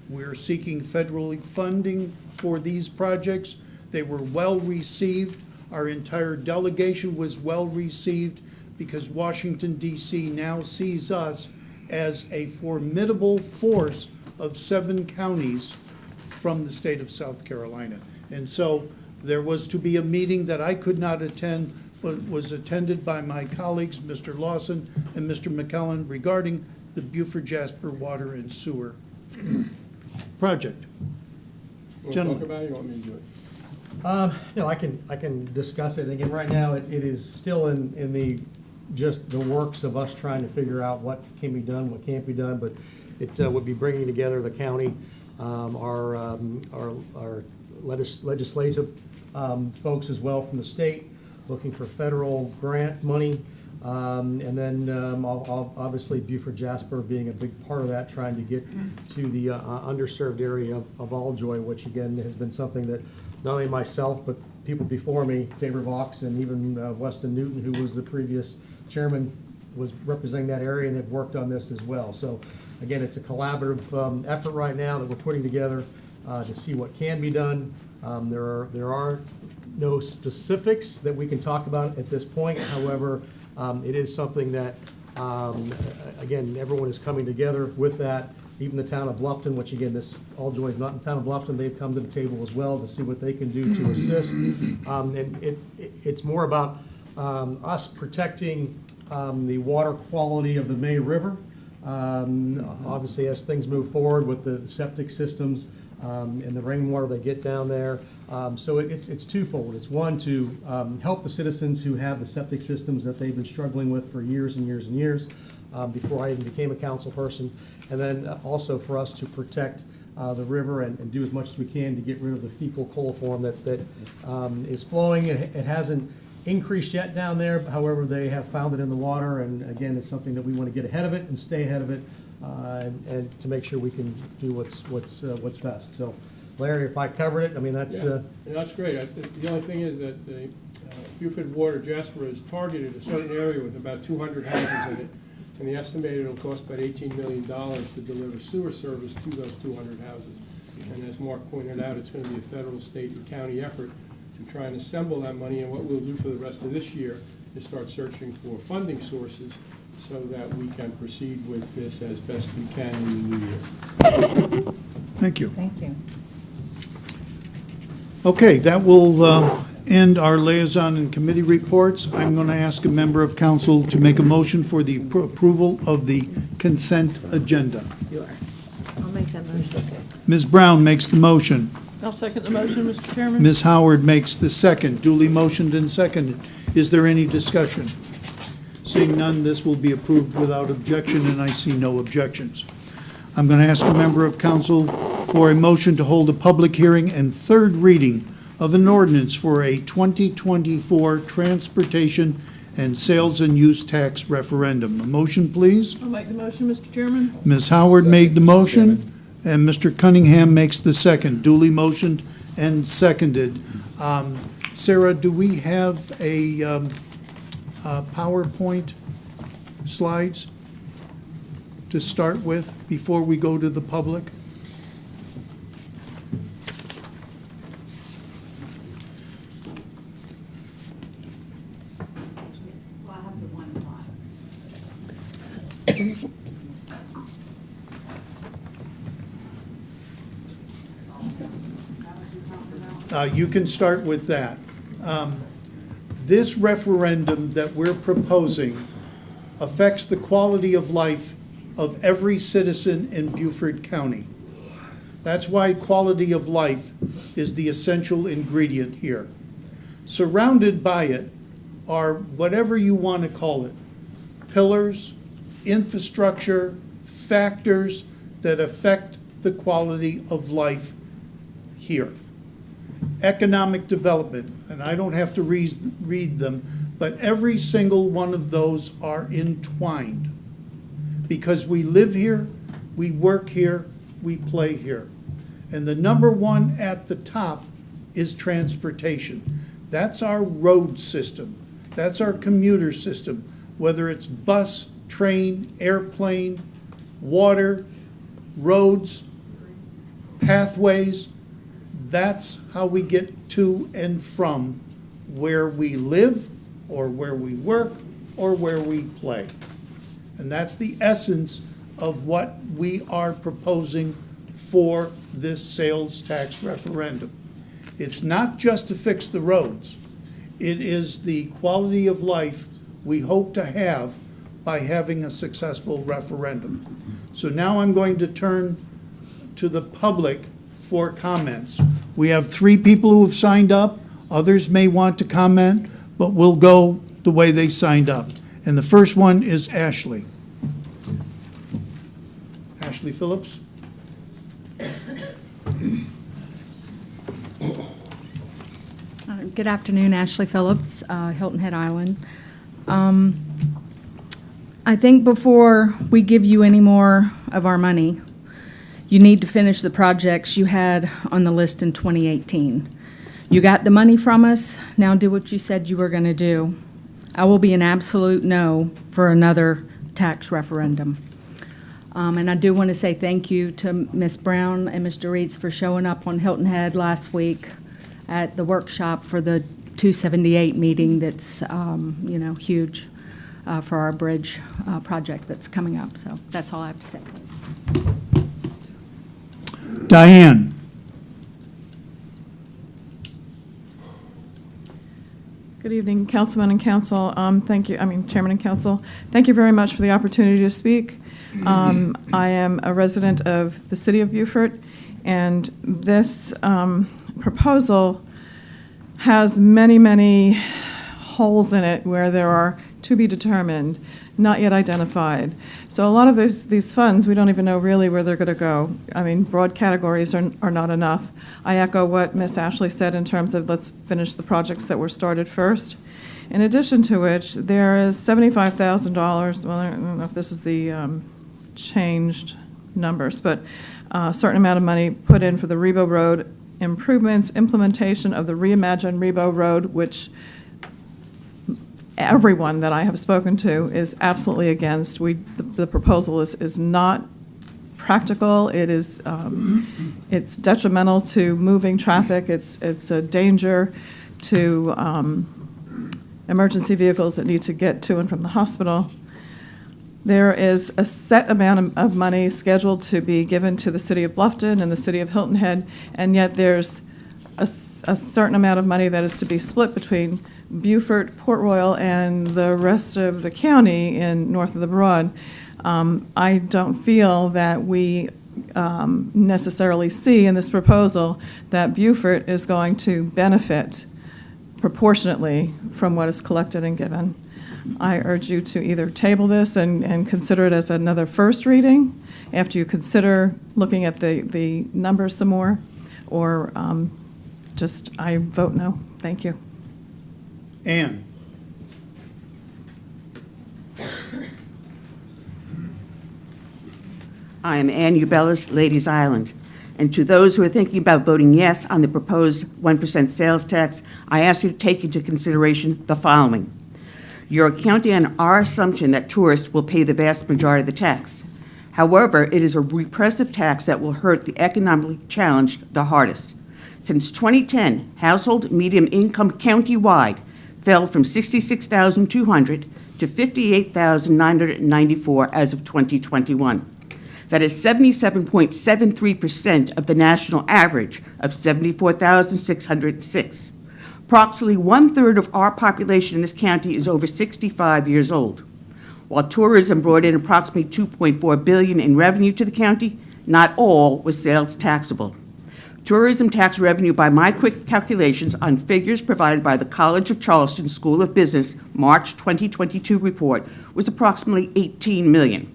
We're seeking federal funding for these projects. They were well received. Our entire delegation was well received because Washington DC now sees us as a formidable force of 7 counties from the state of South Carolina. And so there was to be a meeting that I could not attend, but was attended by my colleagues, Mr. Lawson and Mr. McKellen, regarding the Beaufort Jasper Water and Sewer project. Want to talk Gentlemen. about it, or you want me to do it? No, I can discuss it. Again, right now, it is still in the, just the works of us trying to figure out what can be done, what can't be done, but it would be bringing together the county, our legislative folks as well from the state, looking for federal grant money, and then obviously Beaufort Jasper being a big part of that, trying to get to the underserved area of Alljoy, which again has been something that not only myself, but people before me, David Vox and even Weston Newton, who was the previous chairman, was representing that area, and they've worked on this as well. So again, it's a collaborative effort right now that we're putting together to see what can be done. There are no specifics that we can talk about at this point. However, it is something that, again, everyone is coming together with that. Even the town of Bluffton, which again, this Alljoy is not in the town of Bluffton, they've come to the table as well to see what they can do to assist. And it's more about us protecting the water quality of the May River. Obviously, as things move forward with the septic systems and the rainwater they get down there. So it's twofold. It's one, to help the citizens who have the septic systems that they've been struggling with for years and years and years before I even became a council person. And then also for us to protect the river and do as much as we can to get rid of the fecal coliform that is flowing. It hasn't increased yet down there. However, they have found it in the water. And again, it's something that we want to get ahead of it and stay ahead of it and to make sure we can do what's best. So, Larry, if I covered it, I mean, that's... Yeah, that's great. The only thing is that the Beaufort Water Jasper has targeted a certain area with about 200 houses in it, and the estimated it'll cost about $18 million to deliver sewer service to those 200 houses. And as Mark pointed out, it's going to be a federal, state, and county effort to try and assemble that money. And what we'll do for the rest of this year is start searching for funding sources so that we can proceed with this as best we can in the new year. Thank you. Thank you. Okay, that will end our liaison and committee reports. I'm going to ask a member of council to make a motion for the approval of the consent agenda. You are. I'll make that motion. Ms. Brown makes the motion. I'll second the motion, Mr. Chairman. Ms. Howard makes the second. Duly motioned and seconded. Is there any discussion? Seeing none, this will be approved without objection, and I see no objections. I'm going to ask a member of council for a motion to hold a public hearing and third reading of an ordinance for a 2024 transportation and sales and use tax referendum. A motion, please. I'll make the motion, Mr. Chairman. Ms. Howard made the motion, and Mr. Cunningham makes the second. Duly motioned and seconded. Sarah, do we have a PowerPoint slides to start with before we go to the public? You can start with that. This referendum that we're proposing affects the quality of life of every citizen in Beaufort County. That's why quality of life is the essential ingredient here. Surrounded by it are whatever you want to call it, pillars, infrastructure, factors that affect the quality of life here. Economic development, and I don't have to read them, but every single one of those are entwined. Because we live here, we work here, we play here. And the number one at the top is transportation. That's our road system. That's our commuter system, whether it's bus, train, airplane, water, roads, pathways. That's how we get to and from where we live, or where we work, or where we play. And that's the essence of what we are proposing for this sales tax referendum. It's not just to fix the roads. It is the quality of life we hope to have by having a successful referendum. So now I'm going to turn to the public for comments. We have 3 people who have signed up. Others may want to comment, but we'll go the way they signed up. And the first one is Ashley. Ashley Phillips. Good afternoon, Ashley Phillips, Hilton Head Island. I think before we give you any more of our money, you need to finish the projects you had on the list in 2018. You got the money from us, now do what you said you were going to do. I will be an absolute no for another tax referendum. And I do want to say thank you to Ms. Brown and Mr. Reeds for showing up on Hilton Head last week at the workshop for the 278 meeting that's, huge for our bridge project that's coming up. So that's all I have to say. Diane. Good evening, Councilman and Council. Thank you, Chairman and Council. Thank you very much for the opportunity to speak. I am a resident of the city of Beaufort, and this proposal has many, many holes in it where there are to be determined, not yet identified. So a lot of these funds, we don't even know really where they're going to go. I mean, broad categories are not enough. I echo what Ms. Ashley said in terms of let's finish the projects that were started first. In addition to which, there is $75,000, well, I don't know if this is the changed numbers, but a certain amount of money put in for the Rebo Road improvements, implementation of the reimagined Rebo Road, which everyone that I have spoken to is absolutely against. The proposal is not practical. It is it's detrimental to moving traffic. It's a danger to emergency vehicles that need to get to and from the hospital. There is a set amount of money scheduled to be given to the city of Bluffton and the city of Hilton Head, and yet there's a certain amount of money that is to be split between Beaufort, Port Royal, and the rest of the county in north of the Broad. I don't feel that we necessarily see in this proposal that Beaufort is going to benefit proportionately from what is collected and given. I urge you to either table this and consider it as another first reading after you consider looking at the numbers some more, or I vote no. Thank you. Ann. I am Ann Ubellis, Ladies Island. And to those who are thinking about voting yes on the proposed 1% sales tax, I ask you to take into consideration the following. You're counting on our assumption that tourists will pay the vast majority of the tax. However, it is a repressive tax that will hurt the economically challenged the hardest. Since 2010, household medium income countywide fell from 66,200 to 58,994 as of 2021. That is 77.73% of the national average of 74,606. Approximately 1/3 of our population in this county is over 65 years old. While tourism brought in approximately $2.4 billion in revenue to the county, not all was sales taxable. Tourism tax revenue, by my quick calculations on figures provided by the College of Charleston School of Business March 2022 report, was approximately $18 million.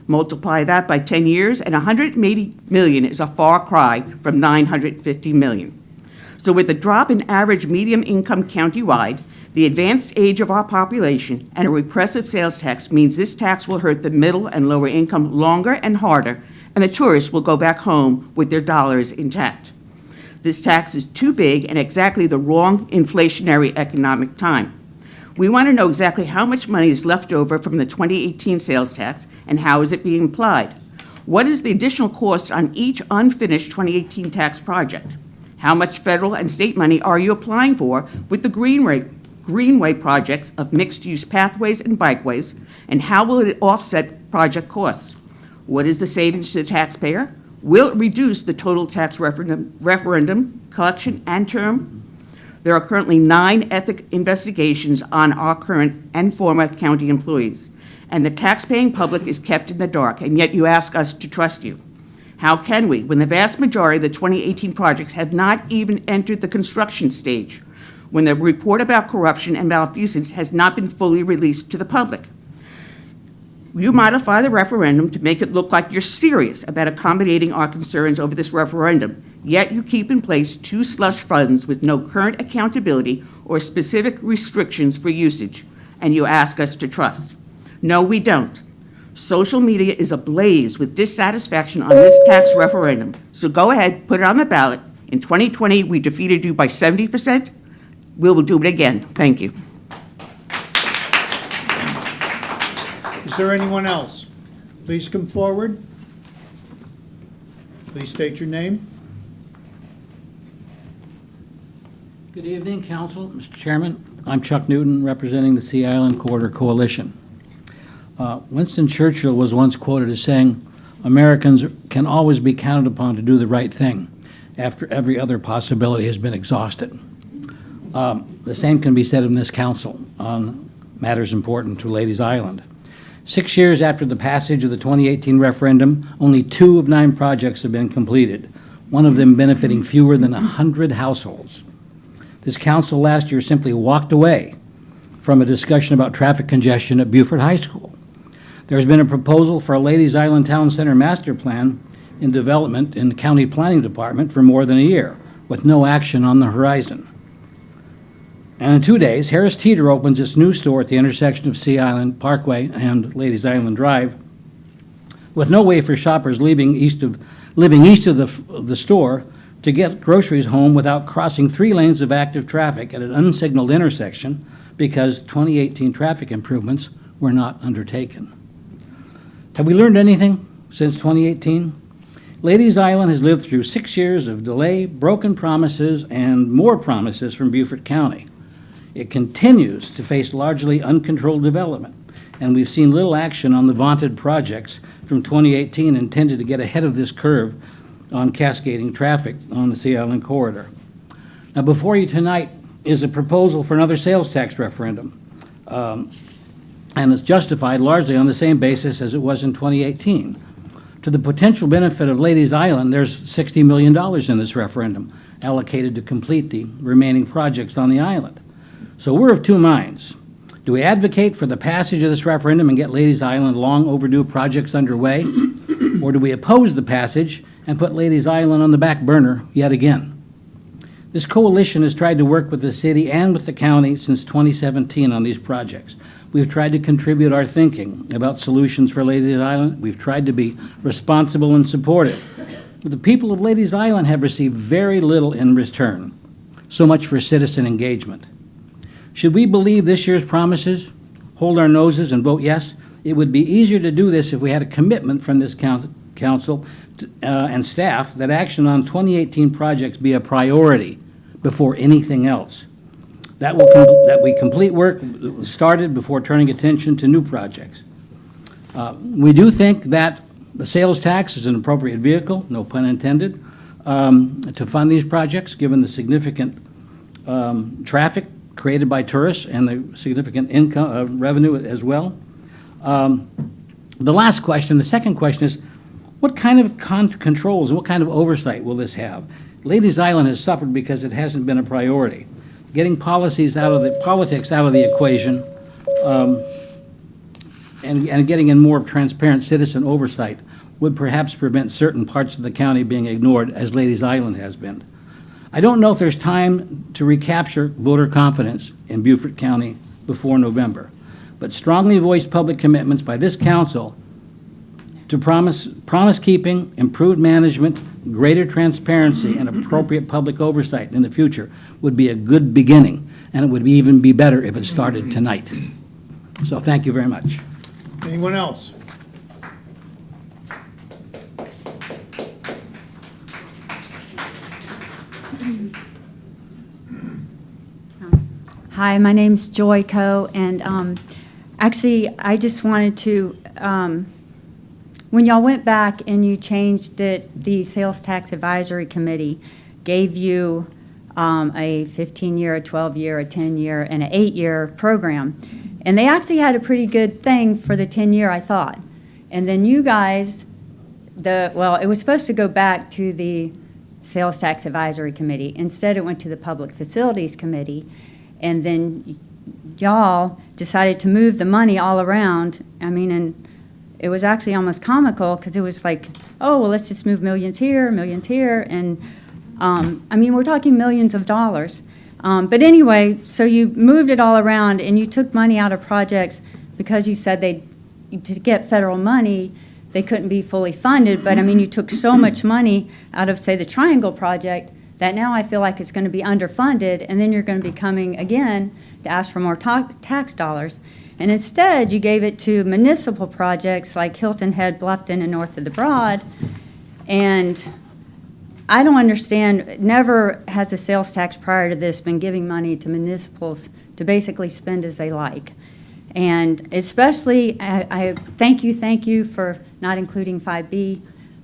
Multiply that by 10 years, and $180 million is a far cry from $950 million. So with a drop in average medium income countywide, the advanced age of our population, and a repressive sales tax means this tax will hurt the middle and lower income longer and harder, and the tourists will go back home with their dollars intact. This tax is too big and exactly the wrong inflationary economic time. We want to know exactly how much money is left over from the 2018 sales tax and how is it being applied. What is the additional cost on each unfinished 2018 tax project? How much federal and state money are you applying for with the Greenway projects of mixed-use pathways and bikeways, and how will it offset project costs? What is the savings to the taxpayer? Will it reduce the total tax referendum collection and term? There are currently 9 ethic investigations on our current and former county employees, and the taxpaying public is kept in the dark, and yet you ask us to trust you. How can we, when the vast majority of the 2018 projects have not even entered the construction stage, when the report about corruption and malfeasance has not been fully released to the public? You modify the referendum to make it look like you're serious about accommodating our concerns over this referendum, yet you keep in place 2 slush funds with no current accountability or specific restrictions for usage, and you ask us to trust. No, we don't. Social media is ablaze with dissatisfaction on this tax referendum, so go ahead, put it on the ballot. In 2020, we defeated you by 70%. We will do it again. Thank you. Is there anyone else? Please come forward. Please state your name. Good evening, Council, Mr. Chairman. I'm Chuck Newton, representing the Sea Island Corridor Coalition. Winston Churchill was once quoted as saying, "Americans can always be counted upon to do the right thing after every other possibility has been exhausted." The same can be said in this council on matters important to Ladies Island. 6 years after the passage of the 2018 referendum, only 2 of 9 projects have been completed, one of them benefiting fewer than 100 households. This council last year simply walked away from a discussion about traffic congestion at Beaufort High School. There's been a proposal for a Ladies Island Town Center master plan in development in the County Planning Department for more than a year, with no action on the horizon. And in 2 days, Harris Teeter opens its new store at the intersection of Sea Island Parkway and Ladies Island Drive, with no way for shoppers living east of the store to get groceries home without crossing 3 lanes of active traffic at an unsignaled intersection because 2018 traffic improvements were not undertaken. Have we learned anything since 2018? Ladies Island has lived through 6 years of delay, broken promises, and more promises from Beaufort County. It continues to face largely uncontrolled development, and we've seen little action on the vaunted projects from 2018 intended to get ahead of this curve on cascading traffic on the Sea Island Corridor. Now, before you tonight is a proposal for another sales tax referendum, and it's justified largely on the same basis as it was in 2018. To the potential benefit of Ladies Island, there's $60 million in this referendum allocated to complete the remaining projects on the island. So we're of 2 minds. Do we advocate for the passage of this referendum and get Ladies Island long overdue projects underway? Or do we oppose the passage and put Ladies Island on the back burner yet again? This coalition has tried to work with the city and with the county since 2017 on these projects. We've tried to contribute our thinking about solutions for Ladies Island. We've tried to be responsible and supportive. But the people of Ladies Island have received very little in return. So much for citizen engagement. Should we believe this year's promises, hold our noses and vote yes? It would be easier to do this if we had a commitment from this council and staff that action on 2018 projects be a priority before anything else. That we complete work that was started before turning attention to new projects. We do think that the sales tax is an appropriate vehicle, no pun intended, to fund these projects, given the significant traffic created by tourists and the significant income revenue as well. The second question is, what kind of controls, what kind of oversight will this have? Ladies Island has suffered because it hasn't been a priority. Getting politics out of the equation and getting in more transparent citizen oversight would perhaps prevent certain parts of the county being ignored, as Ladies Island has been. I don't know if there's time to recapture voter confidence in Beaufort County before November, but strongly voiced public commitments by this council to promise keeping, improved management, greater transparency, and appropriate public oversight in the future would be a good beginning, and it would even be better if it started tonight. So thank you very much. Anyone else? Hi, my name's Joy Coe, and actually, I just wanted to, when y'all went back and you changed it, the Sales Tax Advisory Committee gave you a 15-year, a 12-year, a 10-year, and an 8-year program. And they actually had a pretty good thing for the 10-year, I thought. And then you guys, well, it was supposed to go back to the Sales Tax Advisory Committee. Instead, it went to the Public Facilities Committee. And then y'all decided to move the money all around. I mean, and it was actually almost comical because it was like, oh, well, let's just move millions here. And I mean, we're talking millions of dollars. But anyway, so you moved it all around and you took money out of projects because you said to get federal money, they couldn't be fully funded. But I mean, you took so much money out of, say, the Triangle project that now I feel like it's going to be underfunded, and then you're going to be coming again to ask for more tax dollars. And instead, you gave it to municipal projects like Hilton Head, Bluffton, and North of the Broad. And I don't understand, never has the sales tax prior to this been giving money to municipals to basically spend as they like. And especially, I thank you for not including 5B.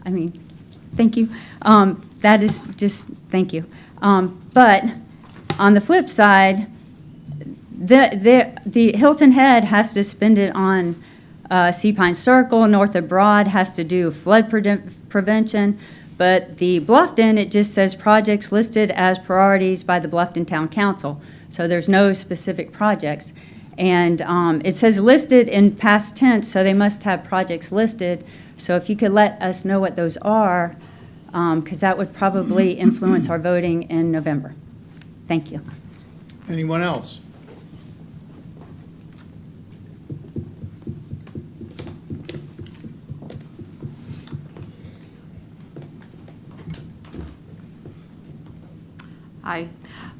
I mean, thank you. That is just, thank you. But on the flip side, the Hilton Head has to spend it on Sea Pine Circle. North of Broad has to do flood prevention. But the Bluffton, it just says projects listed as priorities by the Bluffton Town Council. So there's no specific projects. And it says listed in past tense, so they must have projects listed. So if you could let us know what those are, because that would probably influence our voting in November. Thank you. Anyone else? Hi,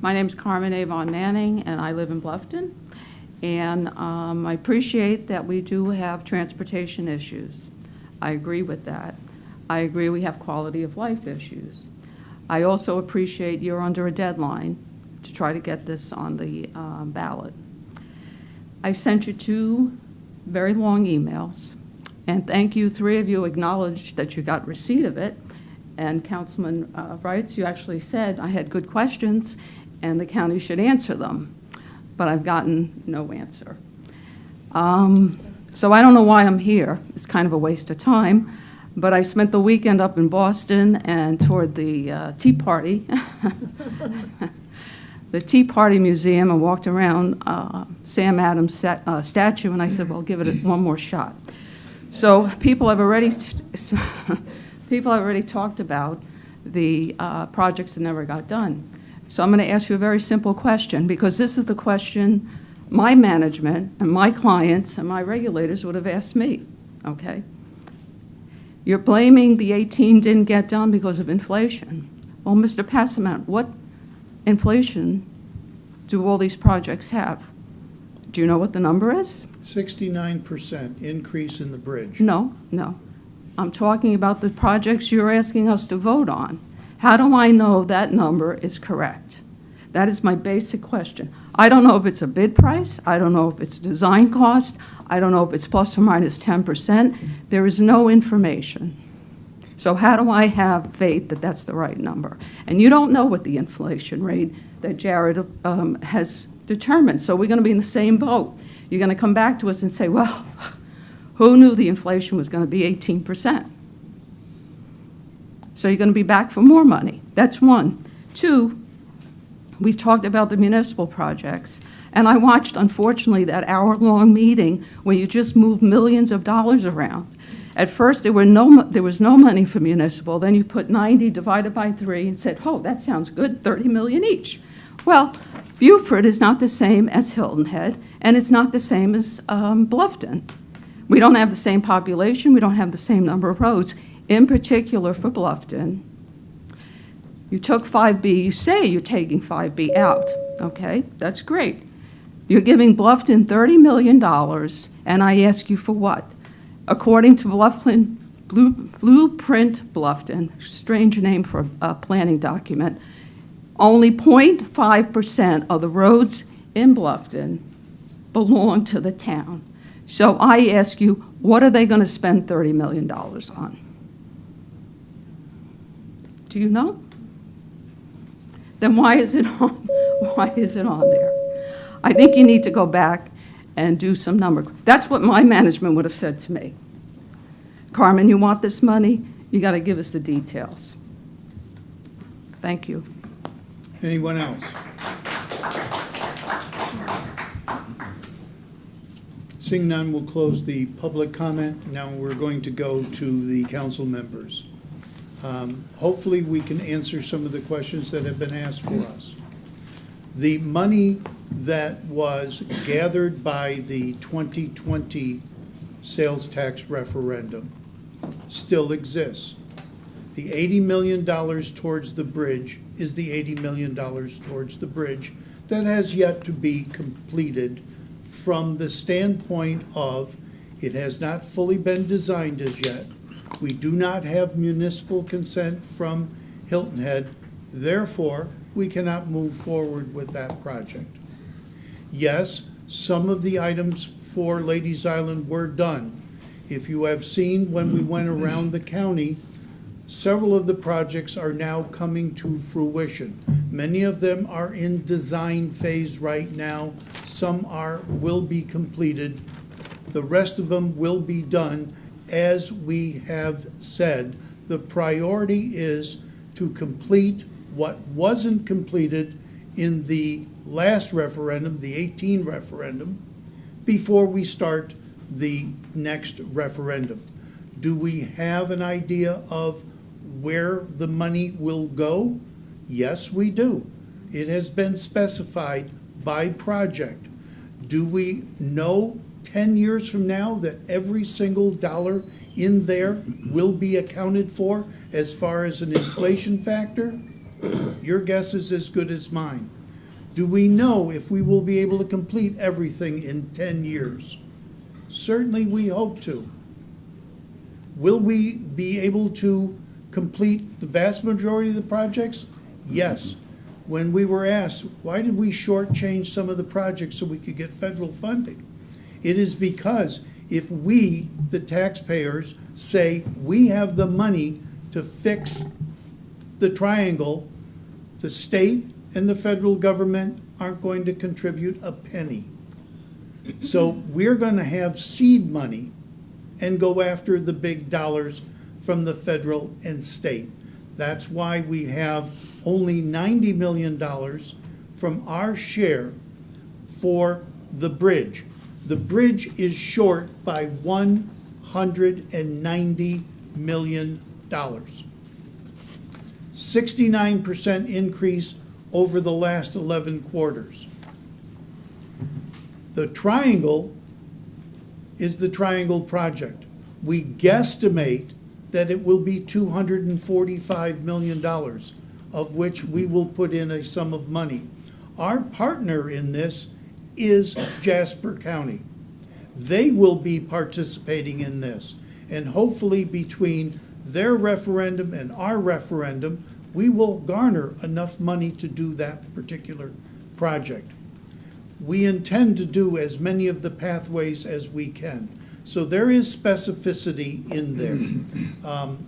my name's Carmen Avon Manning, and I live in Bluffton. And I appreciate that we do have transportation issues. I agree with that. I agree we have quality of life issues. I also appreciate you're under a deadline to try to get this on the ballot. I've sent you 2 very long emails, and thank you, 3 of you acknowledged that you got receipt of it. And Councilman Wrights, you actually said I had good questions and the county should answer them, but I've gotten no answer. So I don't know why I'm here. It's kind of a waste of time, but I spent the weekend up in Boston and toured the Tea Party, the Tea Party Museum, and walked around Sam Adams' statue, and I said, well, give it one more shot. So people have already talked about the projects that never got done. So I'm going to ask you a very simple question, because this is the question my management and my clients and my regulators would have asked me, okay? You're blaming the 18 didn't get done because of inflation. Well, Mr. Passament, what inflation do all these projects have? Do you know what the number is? 69% increase in the bridge. No. I'm talking about the projects you're asking us to vote on. How do I know that number is correct? That is my basic question. I don't know if it's a bid price. I don't know if it's design cost. I don't know if it's plus or minus 10%. There is no information. So how do I have faith that that's the right number? And you don't know what the inflation rate that Jared has determined. So we're going to be in the same boat. You're going to come back to us and say, well, who knew the inflation was going to be 18%? So you're going to be back for more money. That's one. 2, we've talked about the municipal projects, and I watched, unfortunately, that hour-long meeting where you just moved millions of dollars around. At first, there was no money for municipal. Then you put 90 divided by 3 and said, oh, that sounds good, 30 million each. Well, Beaufort is not the same as Hilton Head, and it's not the same as Bluffton. We don't have the same population. We don't have the same number of roads. In particular for Bluffton, you took 5B. You say you're taking 5B out. Okay, that's great. You're giving Bluffton $30 million, and I ask you for what? According to Bluffton, Blueprint Bluffton, strange name for a planning document, Only 0.5% of the roads in Bluffton belong to the town. So I ask you, what are they going to spend $30 million on? Do you know? Then why is it on, why is it on there? I think you need to go back and do some number. That's what my management would have said to me. Carmen, you want this money? You got to give us the details. Thank you. Anyone else? Seeing none, we'll close the public comment. Now we're going to go to the council members. Hopefully, we can answer some of the questions that have been asked for us. The money that was gathered by the 2020 sales tax referendum still exists. The $80 million towards the bridge is the $80 million towards the bridge that has yet to be completed from the standpoint of it has not fully been designed as yet. We do not have municipal consent from Hilton Head, therefore, we cannot move forward with that project. Yes, some of the items for Ladies Island were done. If you have seen when we went around the county, several of the projects are now coming to fruition. Many of them are in design phase right now. Some will be completed. The rest of them will be done. As we have said, the priority is to complete what wasn't completed in the last referendum, the 18 referendum, before we start the next referendum. Do we have an idea of where the money will go? Yes, we do. It has been specified by project. Do we know 10 years from now that every single dollar in there will be accounted for as far as an inflation factor? Your guess is as good as mine. Do we know if we will be able to complete everything in 10 years? Certainly we hope to. Will we be able to complete the vast majority of the projects? Yes. When we were asked, why did we shortchange some of the projects so we could get federal funding? It is because if we, the taxpayers, say we have the money to fix the triangle, the state and the federal government aren't going to contribute a penny. So we're going to have seed money and go after the big dollars from the federal and state. That's why we have only $90 million from our share for the bridge. The bridge is short by $190 million. 69% increase over the last 11 quarters. The triangle is the triangle project. We guesstimate that it will be $245 million, of which we will put in a sum of money. Our partner in this is Jasper County. They will be participating in this. And hopefully between their referendum and our referendum, we will garner enough money to do that particular project. We intend to do as many of the pathways as we can. So there is specificity in there.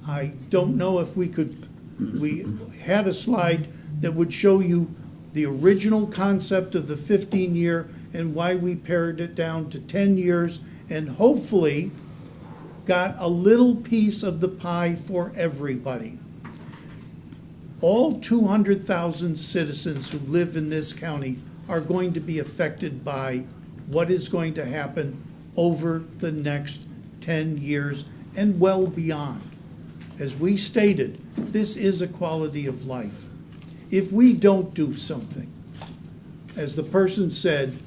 I don't know if we had a slide that would show you the original concept of the 15-year and why we pared it down to 10 years and hopefully got a little piece of the pie for everybody. All 200,000 citizens who live in this county are going to be affected by what is going to happen over the next 10 years and well beyond. As we stated, this is a quality of life. If we don't do something, as the person said,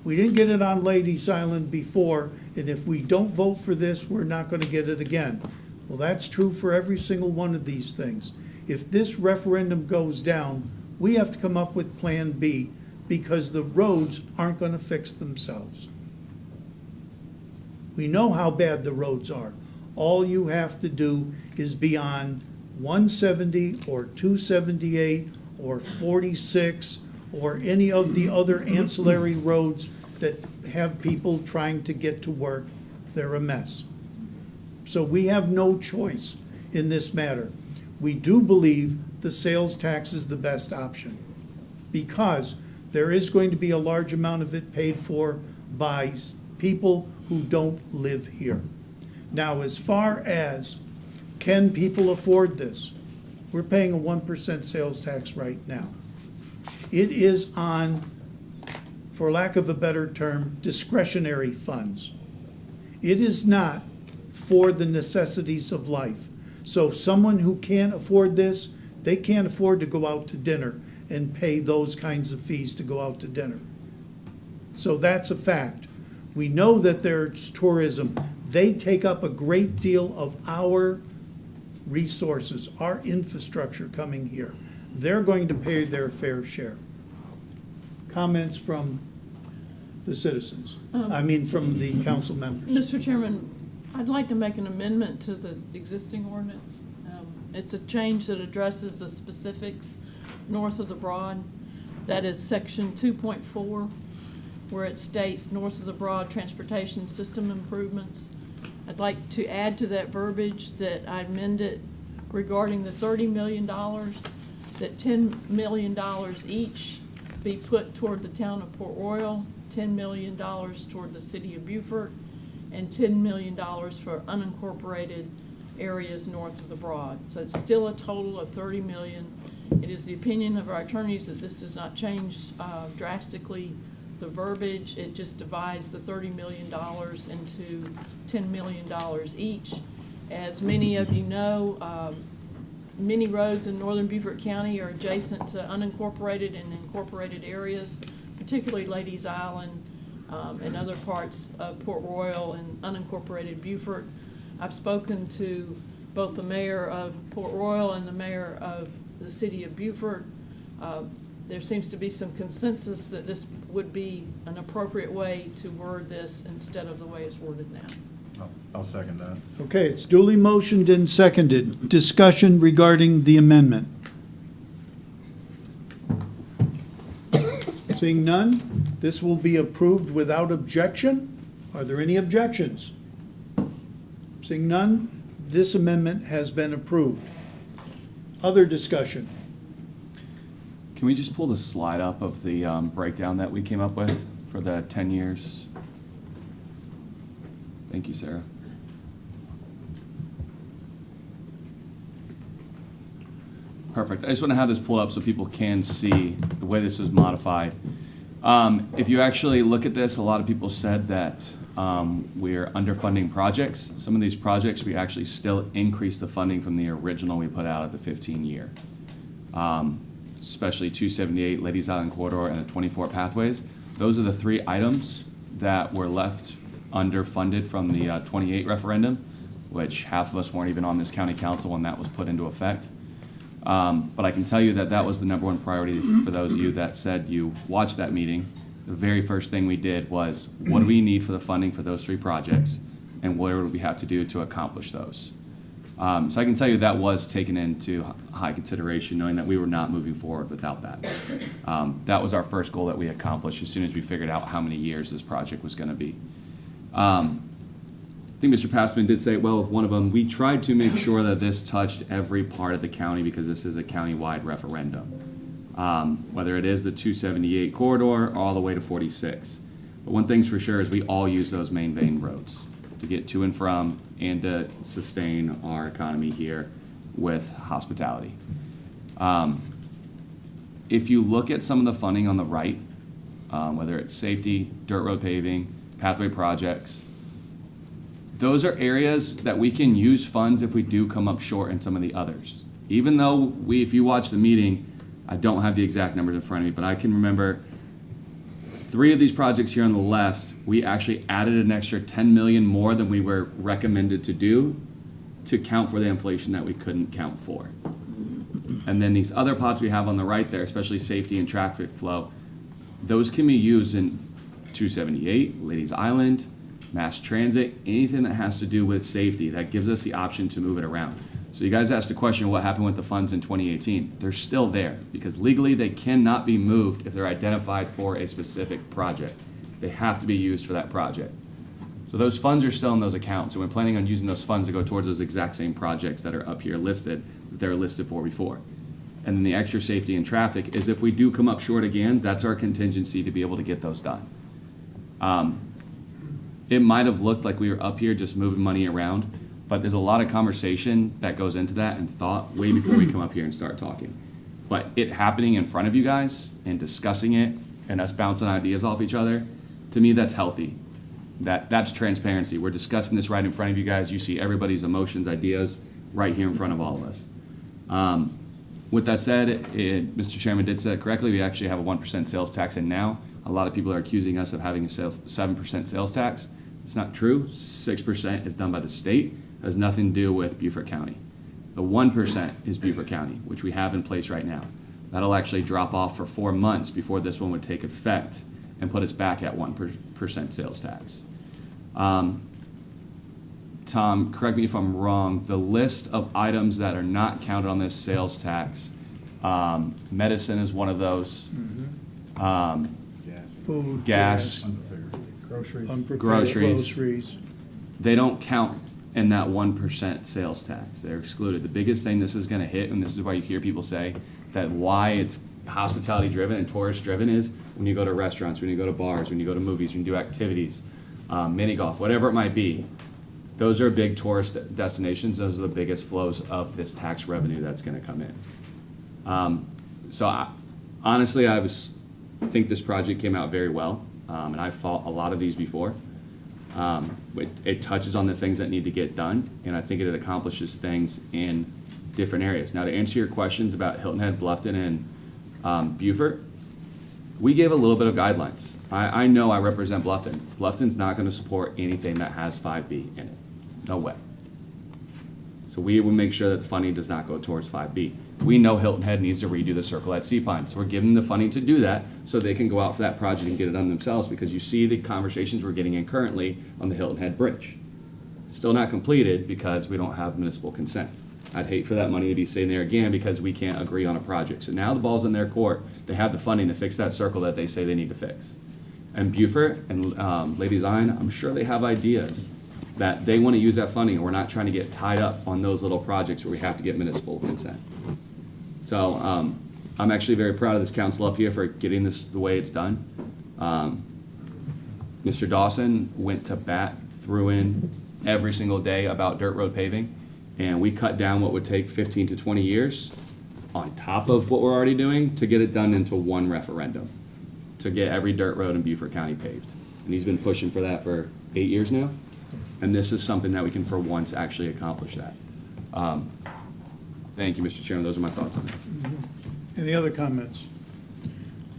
we didn't get it on Ladies Island before, and if we don't vote for this, we're not going to get it again. Well, that's true for every single one of these things. If this referendum goes down, we have to come up with Plan B because the roads aren't going to fix themselves. We know how bad the roads are. All you have to do is be on 170 or 278 or 46 or any of the other ancillary roads that have people trying to get to work, they're a mess. So we have no choice in this matter. We do believe the sales tax is the best option because there is going to be a large amount of it paid for by people who don't live here. Now, as far as can people afford this? We're paying a 1% sales tax right now. It is on, for lack of a better term, discretionary funds. It is not for the necessities of life. So someone who can't afford this, they can't afford to go out to dinner and pay those kinds of fees to go out to dinner. So that's a fact. We know that there's tourism. They take up a great deal of our resources, our infrastructure coming here. They're going to pay their fair share. Comments from the citizens? From the council members. Mr. Chairman, I'd like to make an amendment to the existing ordinance. It's a change that addresses the specifics north of the Broad. That is section 2.4, where it states north of the Broad transportation system improvements. I'd like to add to that verbiage that I amend it regarding the $30 million, that $10 million each be put toward the town of Port Royal, $10 million toward the city of Beaufort, and $10 million for unincorporated areas north of the Broad. So it's still a total of $30 million. It is the opinion of our attorneys that this does not change drastically the verbiage. It just divides the $30 million into $10 million each. As many of you know, many roads in northern Beaufort County are adjacent to unincorporated and incorporated areas, particularly Ladies Island and other parts of Port Royal and unincorporated Beaufort. I've spoken to both the mayor of Port Royal and the mayor of the city of Beaufort. There seems to be some consensus that this would be an appropriate way to word this instead of the way it's worded now. I'll second that. Okay, it's duly motioned and seconded. Discussion regarding the amendment. Seeing none, this will be approved without objection. Are there any objections? Seeing none, this amendment has been approved. Other discussion? Can we just pull the slide up of the breakdown that we came up with for the 10 years? Thank you, Sarah. Perfect. I just want to have this pulled up so people can see the way this is modified. If you actually look at this, a lot of people said that we're underfunding projects. Some of these projects, we actually still increase the funding from the original we put out at the 15-year. Especially 278, Ladies Island Corridor, and the 24 Pathways. Those are the three items that were left underfunded from the 28 referendum, which half of us weren't even on this county council when that was put into effect. But I can tell you that that was the number one priority for those of you that said you watched that meeting. The very first thing we did was, what do we need for the funding for those three projects, and what do we have to do to accomplish those? So I can tell you that was taken into high consideration, knowing that we were not moving forward without that. That was our first goal that we accomplished as soon as we figured out how many years this project was going to be. I think Mr. Passman did say, well, with one of them, we tried to make sure that this touched every part of the county because this is a county-wide referendum. Whether it is the 278 corridor all the way to 46. But one thing's for sure is we all use those main vein roads to get to and from and to sustain our economy here with hospitality. If you look at some of the funding on the right, whether it's safety, dirt road paving, pathway projects, those are areas that we can use funds if we do come up short in some of the others. Even though if you watch the meeting, I don't have the exact numbers in front of me, but I can remember 3 of these projects here on the left, we actually added an extra 10 million more than we were recommended to do to count for the inflation that we couldn't count for. And then these other pots we have on the right there, especially safety and traffic flow, those can be used in 278, Ladies Island, mass transit, anything that has to do with safety that gives us the option to move it around. So you guys asked a question, what happened with the funds in 2018? They're still there because legally they cannot be moved if they're identified for a specific project. They have to be used for that project. So those funds are still in those accounts, and we're planning on using those funds to go towards those exact same projects that are up here listed, that they were listed for before. And then the extra safety and traffic is if we do come up short again, that's our contingency to be able to get those done. It might have looked like we were up here just moving money around, but there's a lot of conversation that goes into that and thought way before we come up here and start talking. But it happening in front of you guys and discussing it and us bouncing ideas off each other, to me, that's healthy. That's transparency. We're discussing this right in front of you guys. You see everybody's emotions, ideas right here in front of all of us. With that said, Mr. Chairman did say it correctly. We actually have a 1% sales tax in now. A lot of people are accusing us of having a 7% sales tax. It's not true. 6% is done by the state. It has nothing to do with Beaufort County. The 1% is Beaufort County, which we have in place right now. That'll actually drop off for 4 months before this one would take effect and put us back at 1% sales tax. Tom, correct me if I'm wrong, the list of items that are not counted on this sales tax, medicine is one of those. Food, gas, Groceries. unprepared groceries. groceries. They don't count in that 1% sales tax. They're excluded. The biggest thing this is gonna hit, and this is why you hear people say that why it's hospitality driven and tourist driven, is when you go to restaurants, when you go to bars, when you go to movies, when you do activities, mini golf, whatever it might be. Those are big tourist destinations. Those are the biggest flows of this tax revenue that's gonna come in. Honestly, I think this project came out very well, and I've fought a lot of these before. It touches on the things that need to get done, and I think it accomplishes things in different areas. Now, to answer your questions about Hilton Head, Bluffton, and Beaufort, we gave a little bit of guidelines. I know I represent Bluffton. Bluffton's not going to support anything that has 5B in it. No way. So we will make sure that the funding does not go towards 5B. We know Hilton Head needs to redo the circle at Sea Pine, so we're giving them the funding to do that so they can go out for that project and get it done themselves, because you see the conversations we're getting in currently on the Hilton Head Bridge. Still not completed because we don't have municipal consent. I'd hate for that money to be sitting there again because we can't agree on a project. So now the ball's in their court. They have the funding to fix that circle that they say they need to fix. And Beaufort and Lady Zion, I'm sure they have ideas that they want to use that funding, and we're not trying to get tied up on those little projects where we have to get municipal consent. So I'm actually very proud of this council up here for getting this the way it's done. Mr. Dawson went to bat, threw in every single day about dirt road paving, and we cut down what would take 15 to 20 years on top of what we're already doing to get it done into one referendum, to get every dirt road in Beaufort County paved. And he's been pushing for that for 8 years now. And this is something that we can for once actually accomplish that. Thank you, Mr. Chairman. Those are my thoughts on that. Any other comments?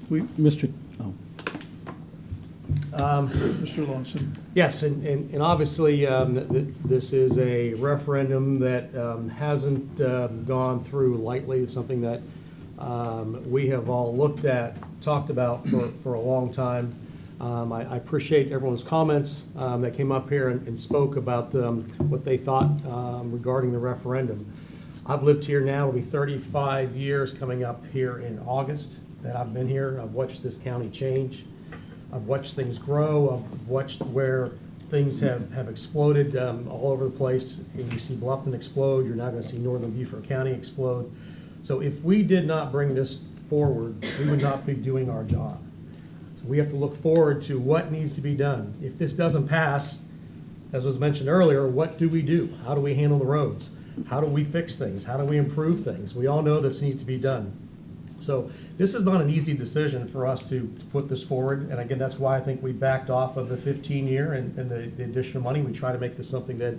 Mr. Mr. Lawson? Yes, and obviously, this is a referendum that hasn't gone through lightly. It's something that we have all looked at, talked about for a long time. I appreciate everyone's comments that came up here and spoke about what they thought regarding the referendum. I've lived here now, it'll be 35 years coming up here in August that I've been here. I've watched this county change. I've watched things grow. I've watched where things have exploded all over the place. And you see Bluffton explode. You're now going to see northern Beaufort County explode. So if we did not bring this forward, we would not be doing our job. So we have to look forward to what needs to be done. If this doesn't pass, as was mentioned earlier, what do we do? How do we handle the roads? How do we fix things? How do we improve things? We all know this needs to be done. So this is not an easy decision for us to put this forward. And again, that's why I think we backed off of the 15-year and the additional money. We try to make this something that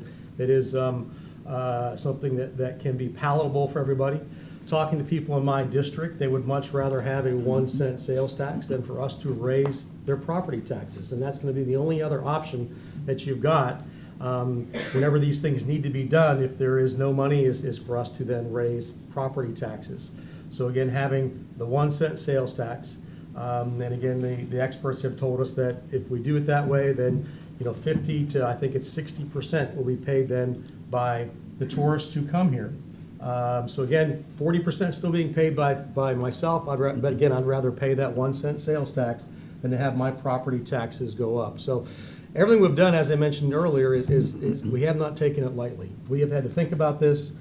is something that can be palatable for everybody. Talking to people in my district, they would much rather have a 1-cent sales tax than for us to raise their property taxes. And that's going to be the only other option that you've got. Whenever these things need to be done, if there is no money, is for us to then raise property taxes. So again, having the 1-cent sales tax, and again, the experts have told us that if we do it that way, then 50 to I think it's 60% will be paid then by the tourists who come here. So again, 40% still being paid by myself, but again, I'd rather pay that 1 cent sales tax than to have my property taxes go up. So everything we've done, as I mentioned earlier, is we have not taken it lightly. We have had to think about this.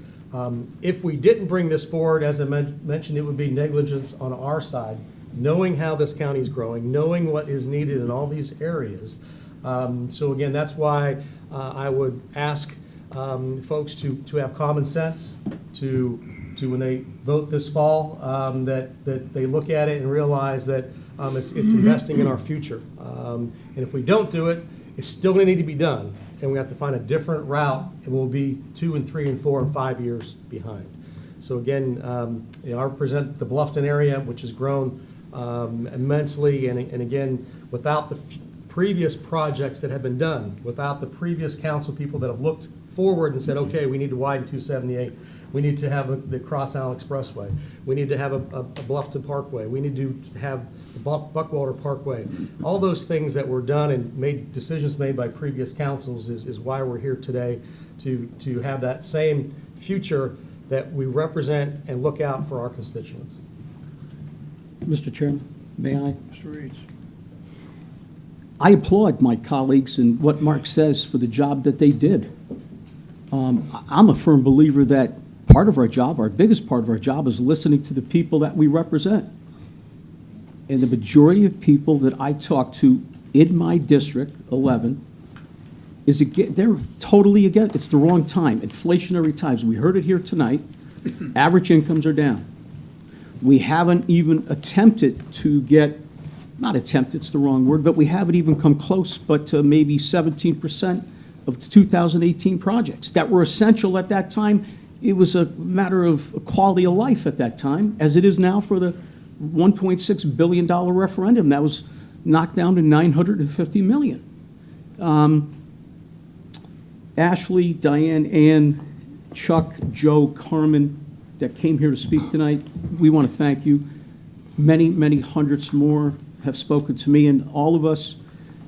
If we didn't bring this forward, as I mentioned, it would be negligence on our side, knowing how this county is growing, knowing what is needed in all these areas. So again, that's why I would ask folks to have common sense, to when they vote this fall, that they look at it and realize that it's investing in our future. And if we don't do it, it's still going to need to be done, and we have to find a different route, and we'll be 2 and 3 and 4 and 5 years behind. So again, I represent the Bluffton area, which has grown immensely, and again, without the previous projects that have been done, without the previous council people that have looked forward and said, okay, we need to widen 278, we need to have the Cross Isle Expressway, we need to have a Bluffton Parkway, we need to have the Buckwater Parkway. All those things that were done and decisions made by previous councils is why we're here today, to have that same future that we represent and look out for our constituents. Mr. Chairman, may I? Mr. Reeds. I applaud my colleagues and what Mark says for the job that they did. I'm a firm believer that part of our job, our biggest part of our job, is listening to the people that we represent. And the majority of people that I talk to in my district, 11, they're totally against. It's the wrong time, inflationary times. We heard it here tonight. Average incomes are down. We haven't even attempted to get, not attempt, it's the wrong word, but we haven't even come close, but to maybe 17% of the 2018 projects that were essential at that time. It was a matter of quality of life at that time, as it is now for the $1.6 billion referendum. That was knocked down to $950 million. Ashley, Diane, Ann, Chuck, Joe, Carmen, that came here to speak tonight, we want to thank you. Many, many hundreds more have spoken to me, and all of us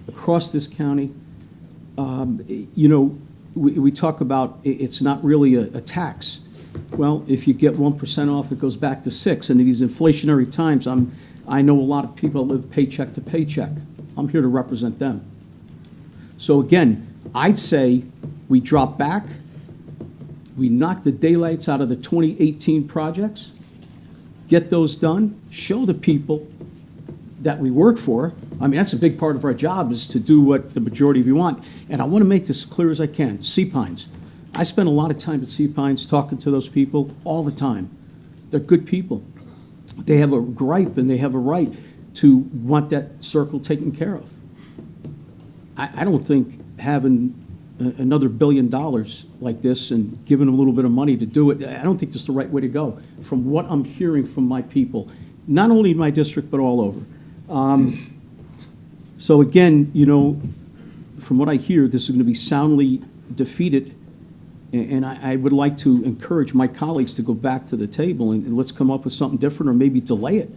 across this county. We talk about it's not really a tax. Well, if you get 1% off, it goes back to 6. And in these inflationary times, I know a lot of people live paycheck to paycheck. I'm here to represent them. So again, I'd say we drop back, we knock the daylights out of the 2018 projects, get those done, show the people that we work for. I mean, that's a big part of our job, is to do what the majority of you want. And I want to make this as clear as I can. Sea Pines. I spend a lot of time at Sea Pines talking to those people all the time. They're good people. They have a gripe and they have a right to want that circle taken care of. I don't think having another $1 billion like this and giving them a little bit of money to do it, I don't think that's the right way to go, from what I'm hearing from my people, not only in my district, but all over. So again, from what I hear, this is going to be soundly defeated, and I would like to encourage my colleagues to go back to the table and let's come up with something different, or maybe delay it.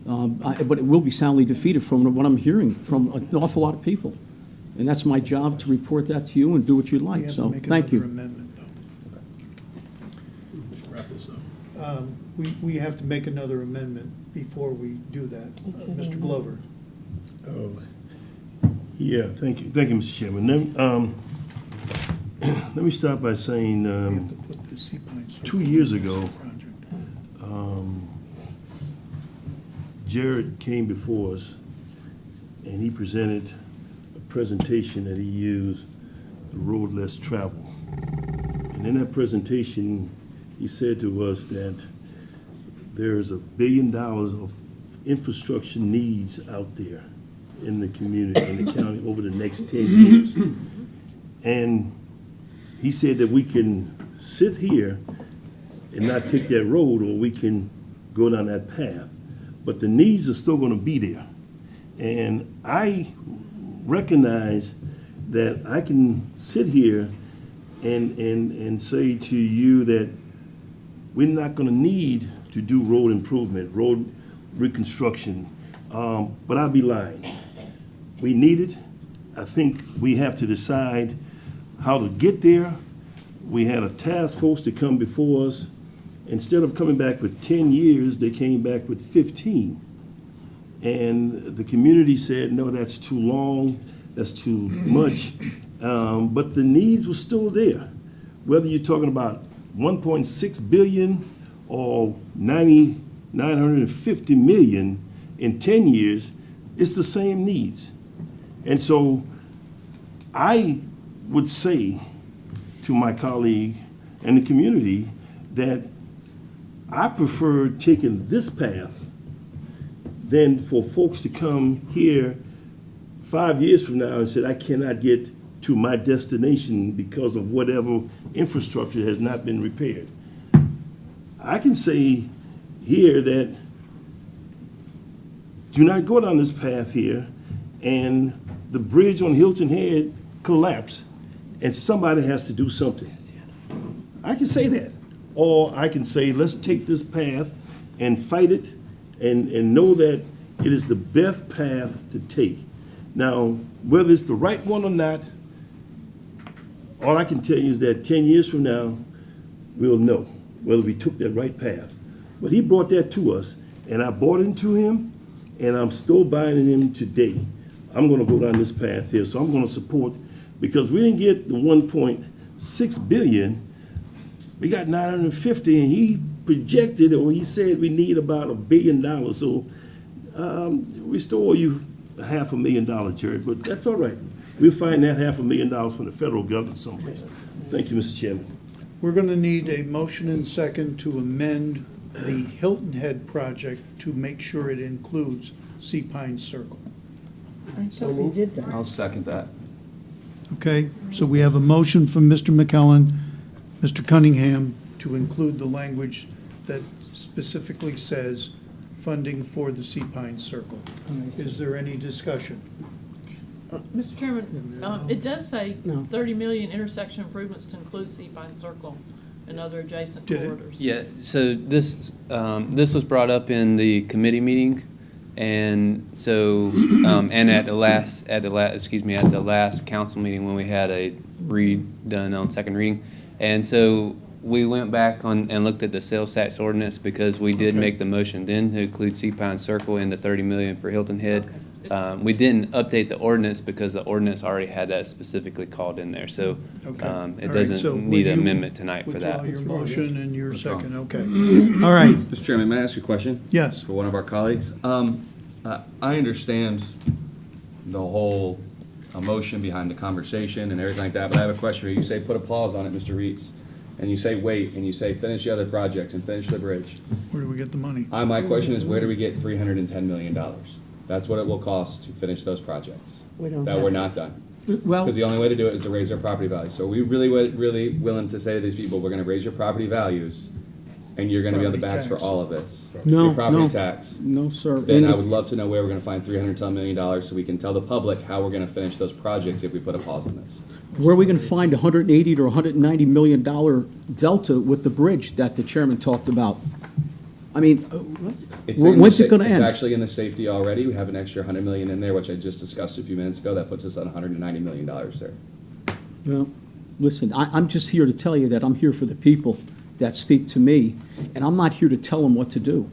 But it will be soundly defeated from what I'm hearing from an awful lot of people. And that's my job, to report that to you and do what you like. So, thank you. Amendment, though. Wrap this up. We have to make another amendment before we do that. Mr. Glover. Oh, yeah, thank you, Mr. Chairman. Let me start by saying, 2 years ago, Jared came before us and he presented a presentation that he used, the road less traveled. And in that presentation, he said to us that there's $1 billion of infrastructure needs out there in the community, in the county, over the next 10 years. And he said that we can sit here and not take that road, or we can go down that path. But the needs are still going to be there. And I recognize that I can sit here and say to you that we're not going to need to do road improvement, road reconstruction, but I'll be lying. We need it. I think we have to decide how to get there, We had a task force to come before us. Instead of coming back with 10 years, they came back with 15. And the community said, no, that's too long, that's too much. But the needs were still there. Whether you're talking about 1.6 billion or 950 million in 10 years, it's the same needs. And so I would say to my colleague and the community that I prefer taking this path than for folks to come here 5 years from now and say, I cannot get to my destination because of whatever infrastructure has not been repaired. I can say here that do not go down this path here and the bridge on Hilton Head collapse and somebody has to do something. I can say that. Or I can say, let's take this path and fight it and know that it is the best path to take. Now, whether it's the right one or not, all I can tell you is that 10 years from now, we'll know whether we took that right path. But he brought that to us, and I bought into him, and I'm still buying in him today. I'm going to go down this path here, so I'm going to support, because we didn't get the 1.6 billion, we got 950, and he projected, or he said we need about $1 billion. So we still owe you $500,000, Jared, but that's all right. We'll find that $500,000 from the federal government someplace. Thank you, Mr. Chairman. We're going to need a motion and second to amend the Hilton Head project to make sure it includes Sea Pine Circle. I thought we did that. I'll second that. Okay, so we have a motion from Mr. McKellen, Mr. Cunningham, to include the language that specifically says funding for the Sea Pine Circle. Is there any discussion? Mr. Chairman, it does say 30 million intersection improvements to include Sea Pine Circle and other adjacent corridors. Yeah, so this was brought up in the committee meeting, and so and at the last council meeting when we had a read done on second reading, and so we went back on and looked at the sales tax ordinance because we did make the motion then to include Sea Pine Circle in the 30 million for Hilton Head. We didn't update the ordinance because the ordinance already had that specifically called in there, so it doesn't need an amendment tonight for that. Withdraw your motion and your second, okay. All right. Mr. Chairman, may I ask you a question? Yes. For one of our colleagues. I understand the whole emotion behind the conversation and everything like that, but I have a question here. You say put a pause on it, Mr. Reitz, and you say wait, and you say finish the other projects and finish the bridge. Where do we get the money? My question is, where do we get $310 million? That's what it will cost to finish those projects that were not done. Well, Because the only way to do it is to raise their property value. So we really willing to say to these people, we're gonna raise your property values, and you're gonna be on the backs for all of this. No, Your property no. tax. No, sir. Then I would love to know where we're gonna find $310 million so we can tell the public how we're gonna finish those projects if we put a pause on this. Where are we going to find $180 to $190 million delta with the bridge that the chairman talked about? I mean, when's it going to end? It's actually in the safety already. We have an extra $100 million in there, which I just discussed a few minutes ago. That puts us at $190 million there. Well, listen, I'm just here to tell you that I'm here for the people that speak to me, and I'm not here to tell them what to do.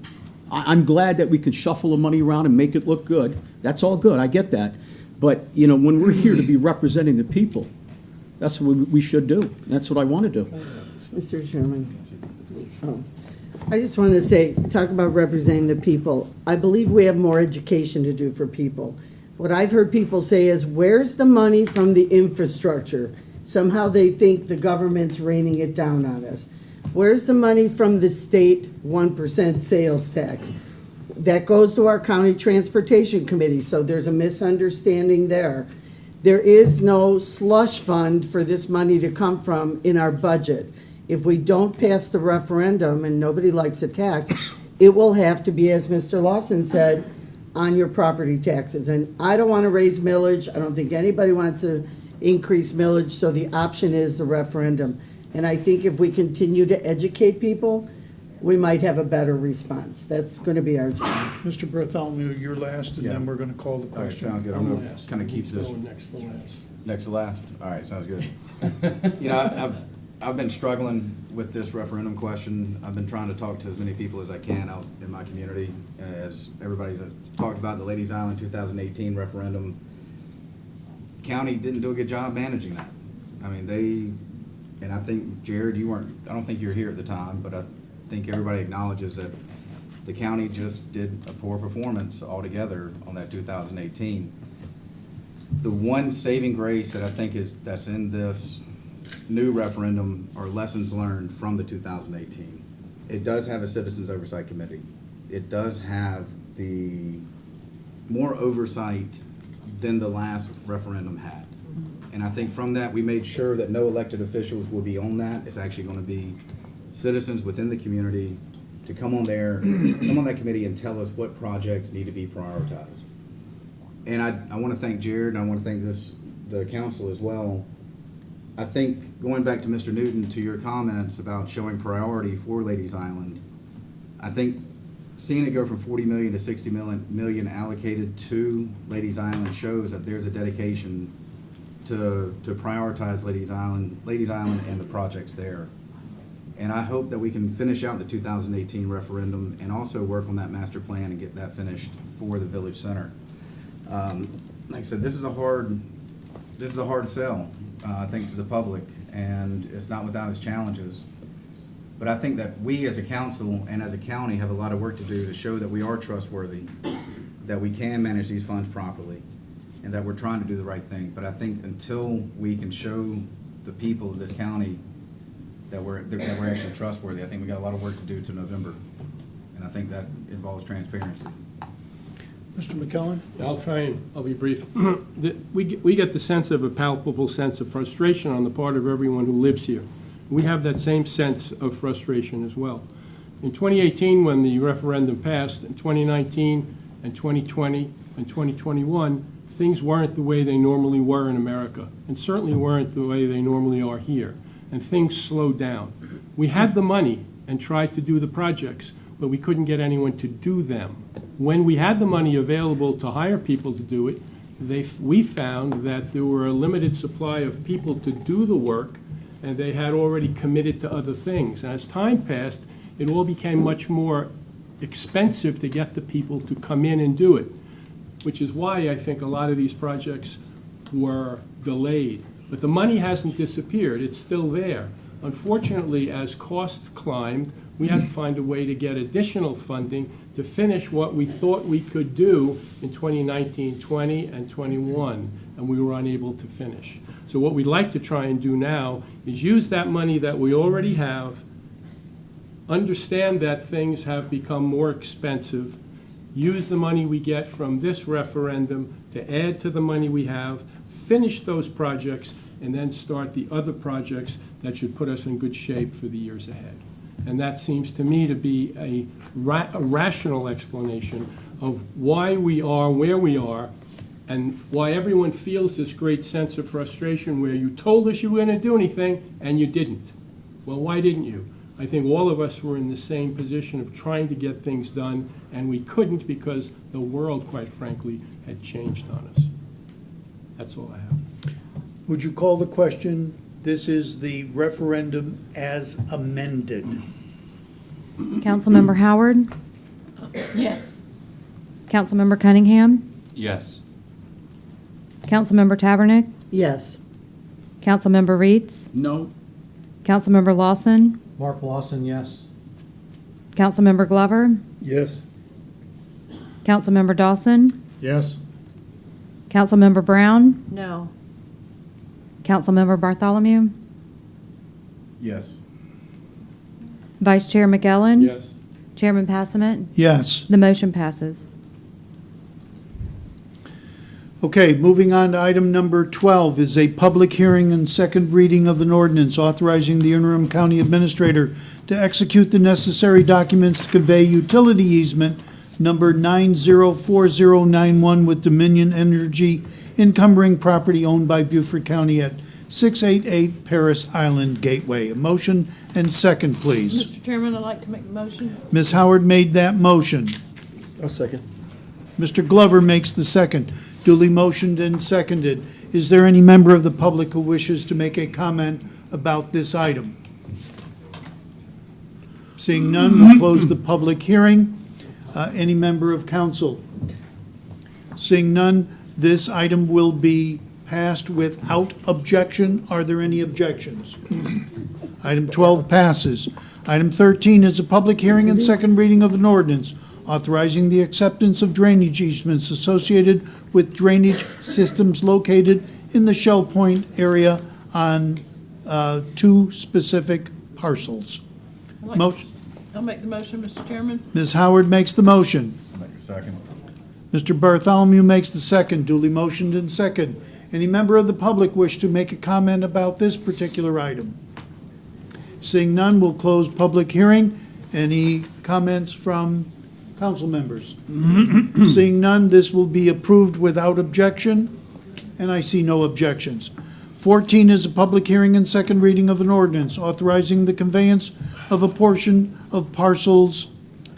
I'm glad that we can shuffle the money around and make it look good. That's all good, I get that. But, you know, when we're here to be representing the people, that's what we should do. That's what I want to do. Mr. Chairman. I just wanted to say, talk about representing the people. I believe we have more education to do for people. What I've heard people say is, where's the money from the infrastructure? Somehow they think the government's raining it down on us. Where's the money from the state 1% sales tax? That goes to our county transportation committee, so there's a misunderstanding there. There is no slush fund for this money to come from in our budget. If we don't pass the referendum, and nobody likes a tax, it will have to be, as Mr. Lawson said, on your property taxes. And I don't want to raise millage. I don't think anybody wants to increase millage, so the option is the referendum. And I think if we continue to educate people, we might have a better response. That's going to be our job. Mr. Bartholomew, you're last, and then we're going to call the All right, question. sounds good. I'm going to kind of keep this next to last. All right, sounds good. You know, I've been struggling with this referendum question. I've been trying to talk to as many people as I can out in my community. As everybody's talked about the Ladies Island 2018 referendum, county didn't do a good job managing that. I mean, and I think, Jared, I don't think you were here at the time, but I think everybody acknowledges that the county just did a poor performance altogether on that 2018. The one saving grace that I think that's in this new referendum are lessons learned from the 2018. It does have a Citizens Oversight Committee. It does have the more oversight than the last referendum had. And I think from that, we made sure that no elected officials will be on that. It's actually going to be citizens within the community to come on that committee and tell us what projects need to be prioritized. And I want to thank Jared, and I want to thank the council as well. I think, going back to Mr. Newton, to your comments about showing priority for Ladies Island, I think seeing it go from 40 million to 60 million allocated to Ladies Island shows that there's a dedication to prioritize Ladies Island and the projects there. And I hope that we can finish out the 2018 referendum and also work on that master plan and get that finished for the Village Center. Like I said, this is a hard sell, I think, to the public, and it's not without its challenges. But I think that we as a council and as a county have a lot of work to do to show that we are trustworthy, that we can manage these funds properly, and that we're trying to do the right thing. But I think until we can show the people of this county that we're actually trustworthy, I think we got a lot of work to do to November. And I think that involves transparency. Mr. McKellen? I'll be brief. We get the sense of a palpable sense of frustration on the part of everyone who lives here. We have that same sense of frustration as well. In 2018, when the referendum passed, in 2019 and 2020 and 2021, things weren't the way they normally were in America, and certainly weren't the way they normally are here, and things slowed down. We had the money and tried to do the projects, but we couldn't get anyone to do them. When we had the money available to hire people to do it, we found that there were a limited supply of people to do the work, and they had already committed to other things. As time passed, it all became much more expensive to get the people to come in and do it, which is why I think a lot of these projects were delayed. But the money hasn't disappeared, it's still there. Unfortunately, as costs climbed, we had to find a way to get additional funding to finish what we thought we could do in 2019, 20, and 21, and we were unable to finish. So what we'd like to try and do now is use that money that we already have, understand that things have become more expensive, use the money we get from this referendum to add to the money we have, finish those projects, and then start the other projects that should put us in good shape for the years ahead. And that seems to me to be a rational explanation of why we are where we are, and why everyone feels this great sense of frustration where you told us you were going to do anything and you didn't. Well, why didn't you? I think all of us were in the same position of trying to get things done, and we couldn't because the world, quite frankly, had changed on us. That's all I have. Would you call the question? This is the referendum as amended. Councilmember Howard? Yes. Councilmember Cunningham? Yes. Councilmember Tabernick? Yes. Councilmember Reitz? No. Councilmember Lawson? Mark Lawson, yes. Councilmember Glover? Yes. Councilmember Dawson? Yes. Councilmember Brown? No. Councilmember Bartholomew? Yes. Vice Chair McEllen? Yes. Chairman Passament? Yes. The motion passes. Okay, moving on to item number 12 is a public hearing and second reading of an ordinance authorizing the interim county administrator to execute the necessary documents to convey utility easement number 904091 with Dominion Energy encumbering property owned by Beaufort County at 688 Paris Island Gateway. A motion and second, please. Mr. Chairman, I'd like to make a motion. Ms. Howard made that motion. A second. Mr. Glover makes the second. Duly motioned and seconded. Is there any member of the public who wishes to make a comment about this item? Seeing none, we'll close the public hearing. Any member of council? Seeing none, this item will be passed without objection. Are there any objections? Item 12 passes. Item 13 is a public hearing and second reading of an ordinance authorizing the acceptance of drainage easements associated with drainage systems located in the Shell Point area on two specific parcels. Motion. I'll make the motion, Mr. Chairman. Ms. Howard makes the motion. Make a second. Mr. Bartholomew makes the second, duly motioned and second. Any member of the public wish to make a comment about this particular item? Seeing none, we'll close public hearing. Any comments from council members? Seeing none, this will be approved without objection, and I see no objections. 14 is a public hearing and second reading of an ordinance authorizing the conveyance of a portion of parcels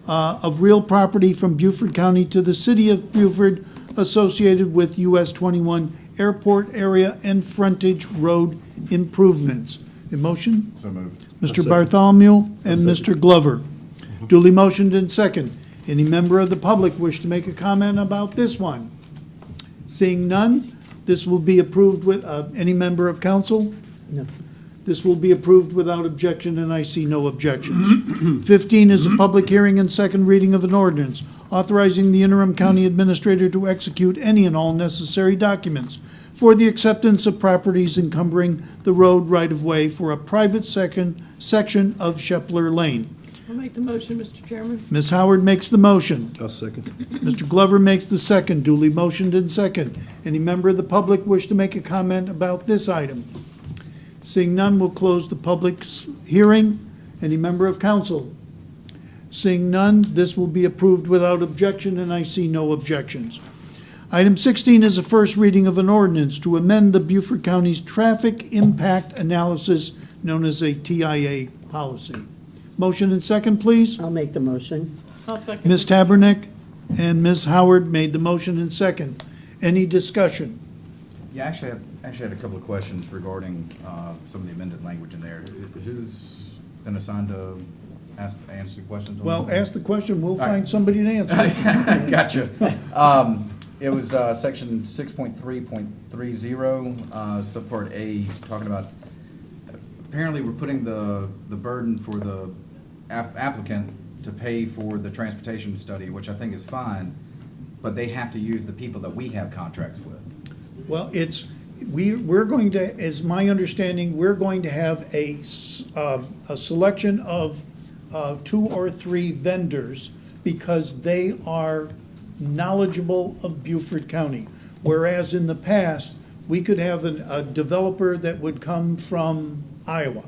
of real property from Beaufort County to the city of Beaufort associated with US 21 Airport Area and Frontage Road improvements. A motion? So moved. Mr. Bartholomew and Mr. Glover. Duly motioned and second. Any member of the public wish to make a comment about this one? Seeing none, this will be approved with, any member of council? No. This will be approved without objection, and I see no objections. 15 is a public hearing and second reading of an ordinance authorizing the interim county administrator to execute any and all necessary documents for the acceptance of properties encumbering the road right-of-way for a private section of Shepler Lane. I'll make the motion, Mr. Chairman. Ms. Howard makes the motion. I'll second. Mr. Glover makes the second, duly motioned and second. Any member of the public wish to make a comment about this item? Seeing none, we'll close the public hearing. Any member of council? Seeing none, this will be approved without objection, and I see no objections. Item 16 is a first reading of an ordinance to amend the Beaufort County's traffic impact analysis, known as a TIA policy. Motion and second, please. I'll make the motion. I'll second. Ms. Tabernick and Ms. Howard made the motion and second. Any discussion? Yeah, actually, I had a couple of questions regarding some of the amended language in there. Who's been assigned to answer the questions? on Well, that? ask the question, we'll All right. find somebody to answer. Gotcha. It was section 6.3.30, subpart A, talking about, apparently we're putting the burden for the applicant to pay for the transportation study, which I think is fine, but they have to use the people that we have contracts with. Well, we're going to, as my understanding, we're going to have a selection of 2 or 3 vendors because they are knowledgeable of Beaufort County. Whereas in the past, we could have a developer that would come from Iowa.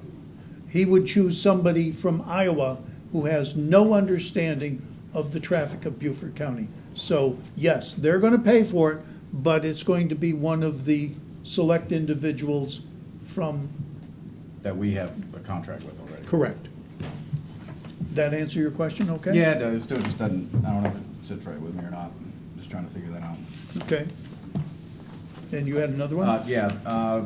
He would choose somebody from Iowa who has no understanding of the traffic of Beaufort County. So, yes, they're going to pay for it, but it's going to be one of the select individuals from. That we have a contract with already. Correct. That answer your question, okay? Yeah, it does. It still just doesn't, I don't know if it sits right with me or not. Just trying to figure that out. Okay. And you had another one?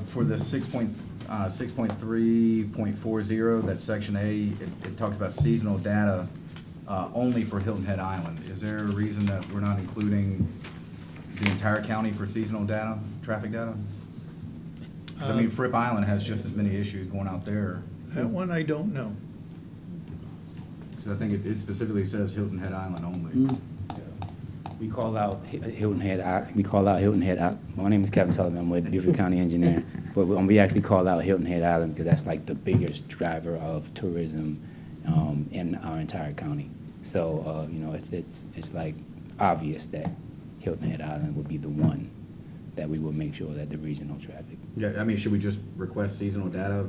For the 6.3.40, that's section A, it talks about seasonal data only for Hilton Head Island. Is there a reason that we're not including the entire county for seasonal data, traffic data? 'Cause, I mean, Fripp Island has just as many issues going out there. That one I don't know. Because I think it specifically says Hilton Head Island only. We call out Hilton Head. My name is Kevin Sullivan. I'm with the Beaufort County Engineer. But we actually call out Hilton Head Island because that's like the biggest driver of tourism in our entire county. So it's like obvious that Hilton Head Island would be the one that we would make sure that the regional traffic. Yeah, I mean, should we just request seasonal data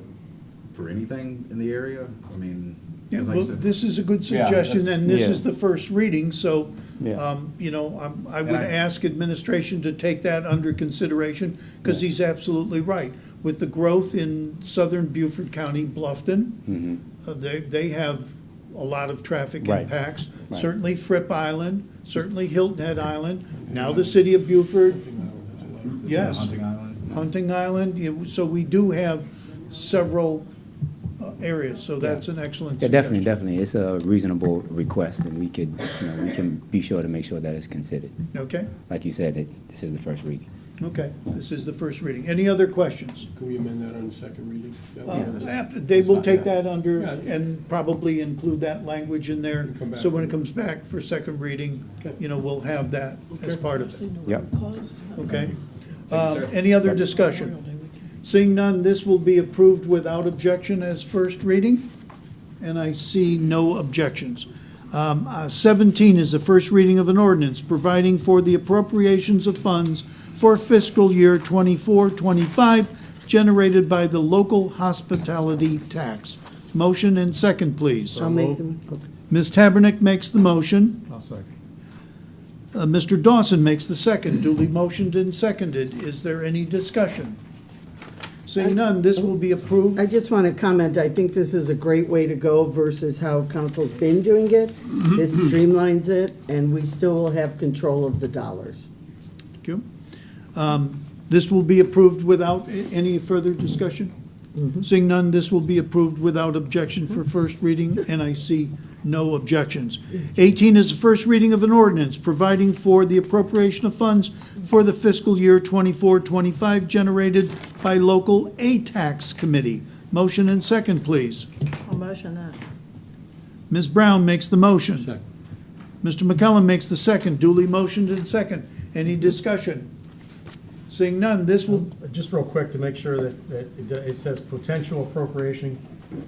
for anything in the area? I mean. Yeah, 'cause like well, I said- this is a good Yeah, suggestion, that's- and this yeah. is the first reading, so, Yeah. I would ask administration to take that under consideration, because he's absolutely right. With the growth in southern Beaufort County, Bluffton, they have a lot of traffic Right. impacts. Right. Certainly Fripp Island, certainly Hilton Head Island, now the city of Beaufort, yes. Hunting Island. Hunting Island, so we do have several areas, so that's an excellent Yeah, suggestion. definitely. It's a reasonable request, and we could, we can be sure to make sure that it's considered. Okay, Like you said, this is the first reading. okay, this is the first reading. Any other questions? Can we amend that on the second reading? Is that what They will take that Yeah. under Yeah. and probably include that language in there. Come back. So when it comes back for second reading, we'll have that as part of it. Yep. Okay? Thank you, sir. Any other discussion? Seeing none, this will be approved without objection as first reading, and I see no objections. 17 is the first reading of an ordinance providing for the appropriations of funds for fiscal year 24-25 generated by the local hospitality tax. Motion and second, please. I'll make them. Ms. Tabernick makes the motion. I'll second. Mr. Dawson makes the second. Duly motioned and seconded. Is there any discussion? Seeing none, this will be approved. I just want to comment, I think this is a great way to go versus how council's been doing it. This streamlines it, and we still will have control of the dollars. Thank you. This will be approved without any further discussion? Seeing none, this will be approved without objection for first reading, and I see no objections. 18 is the first reading of an ordinance providing for the appropriation of funds for the fiscal year 24-25 generated by local A-Tax Committee. Motion and second, please. I'll motion that. Ms. Brown makes the motion. Second. Mr. McCellum makes the second. Duly motioned and second. Any discussion? Seeing none, this will, Just real quick to make sure that it says potential appropriation.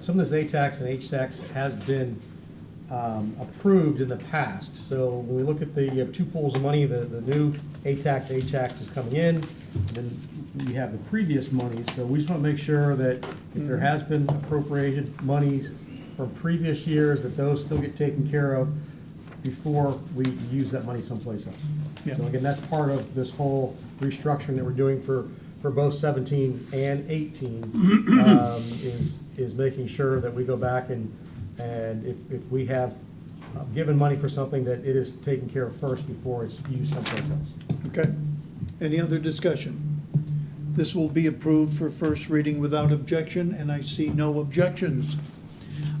Some of this A-tax and H-tax has been approved in the past. So when we look at you have two pools of money, the new A-tax, H-tax is coming in, and then you have the previous monies. So we just want to make sure that if there has been appropriated monies from previous years, that those still get taken care of before we use that money someplace else. Yeah. So again, that's part of this whole restructuring that we're doing for both 17 and 18, is making sure that we go back and if we have given money for something, that it is taken care of first before it's used someplace else. okay. Any other discussion? This will be approved for first reading without objection, and I see no objections.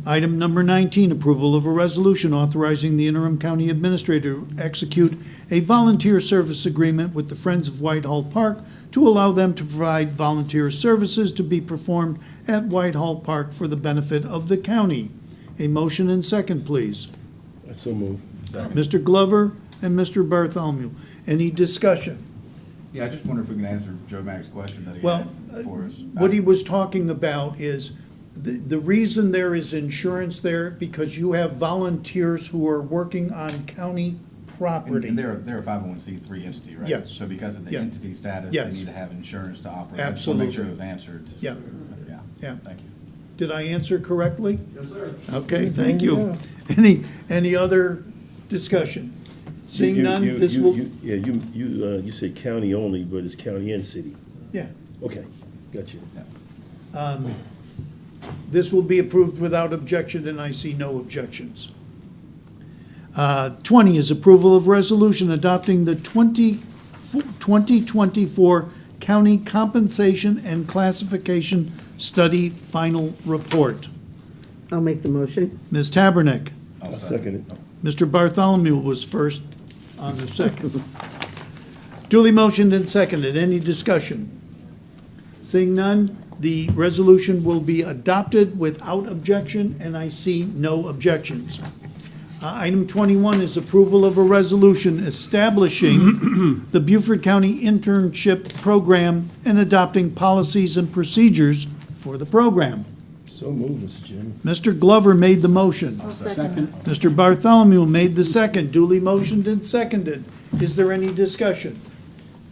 Item number 19, approval of a resolution authorizing the interim county administrator to execute a volunteer service agreement with the Friends of Whitehall Park to allow them to provide volunteer services to be performed at Whitehall Park for the benefit of the county. A motion and second, please. So moved. Mr. Glover and Mr. Bartholomew. Any discussion? Yeah, I just wonder if we can answer Joe Mack's question that he Well, had for us. what he was talking about is the reason there is insurance there, because you have volunteers who are working on county property. And they're a 501c3 entity, right? Yes. So because of the Yeah. entity status, Yes. they need to have insurance to operate. I just want to make sure it was answered. Yeah. Yeah. Yeah. Thank you. Did I answer correctly? Yes, sir. Okay, thank you. Yeah. Any other discussion? Seeing none, this will, You say county only, but it's county and city. Yeah. Okay, got you. this will be approved without objection, and I see no objections. 20 is approval of resolution adopting the 2024 County Compensation and Classification Study Final Report. I'll make the motion. Ms. Tabernick. I'll second it. Mr. Bartholomew was first on the second. Duly motioned and seconded. Any discussion? Seeing none, the resolution will be adopted without objection, and I see no objections. Item 21 is approval of a resolution establishing the Beaufort County Internship Program and adopting policies and procedures for the program. So moved, Mr. Chairman. Mr. Glover made the motion. Second. Mr. Bartholomew made the second. Duly motioned and seconded. Is there any discussion?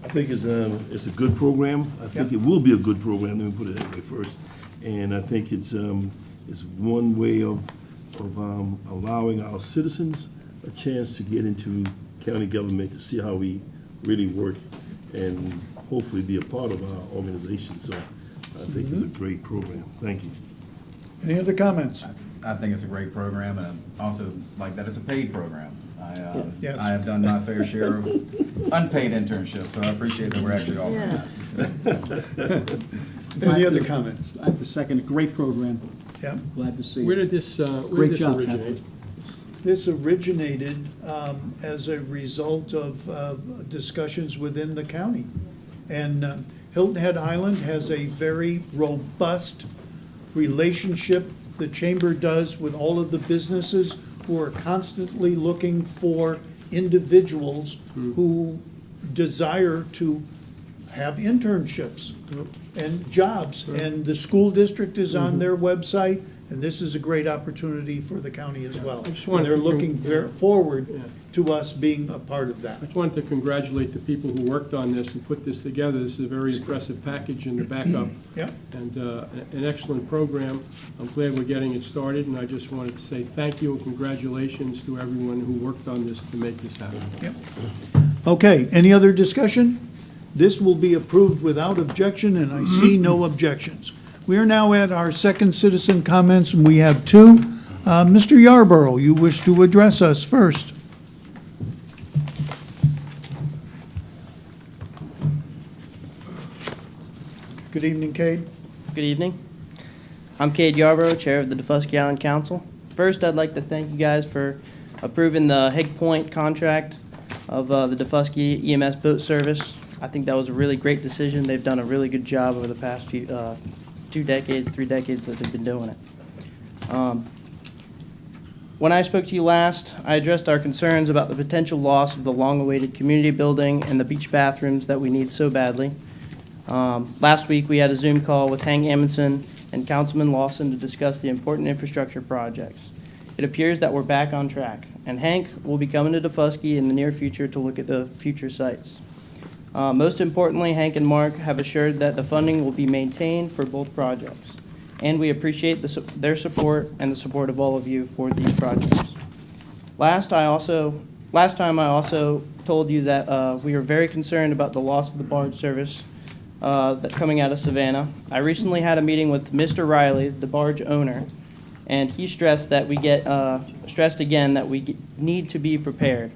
I think it's a good program. I think it will be a good program, let me put it that way first. And I think it's one way of allowing our citizens a chance to get into county government, to see how we really work, and hopefully be a part of our organization. So I think it's a great program. Thank you. Any other comments? I think it's a great program, and I also like that it's a paid program. Yes. I have done my fair share of unpaid internships, so I appreciate that we're actually offering that. Any other comments? I have to second, a great program. Yeah. Glad to see it. Where did this Great job, originate? Captain. This originated as a result of discussions within the county. And Hilton Head Island has a very robust relationship the chamber does with all of the businesses who are constantly looking for individuals who desire to have internships and jobs. And the school district is on their website, and this is a great opportunity for the county as well. I just And wanted they're to looking forward Yeah. to us being a part of that. I just wanted to congratulate the people who worked on this and put this together. This is a very impressive package in the backup. Yeah. And an excellent program. I'm glad we're getting it started, and I just wanted to say thank you and congratulations to everyone who worked on this to make this happen. Yep. Okay, any other discussion? This will be approved without objection, and I see no objections. We are now at our second citizen comments, and we have two. Mr. Yarborough, you wish to address us first. Good evening, Cade. Good evening. I'm Cade Yarborough, Chair of the DeFusky Island Council. First, I'd like to thank you guys for approving the Hig Point contract of the DeFusky EMS boat service. I think that was a really great decision. They've done a really good job over the past few, 2 decades, 3 decades that they've been doing it. When I spoke to you last, I addressed our concerns about the potential loss of the long-awaited community building and the beach bathrooms that we need so badly. Last week, we had a Zoom call with Hank Amundson and Councilman Lawson to discuss the important infrastructure projects. It appears that we're back on track, and Hank will be coming to DeFusky in the near future to look at the future sites. Most importantly, Hank and Mark have assured that the funding will be maintained for both projects, and we appreciate their support and the support of all of you for these projects. Last time I also told you that we are very concerned about the loss of the barge service coming out of Savannah. I recently had a meeting with Mr. Riley, the barge owner, and he stressed that stressed again that we need to be prepared.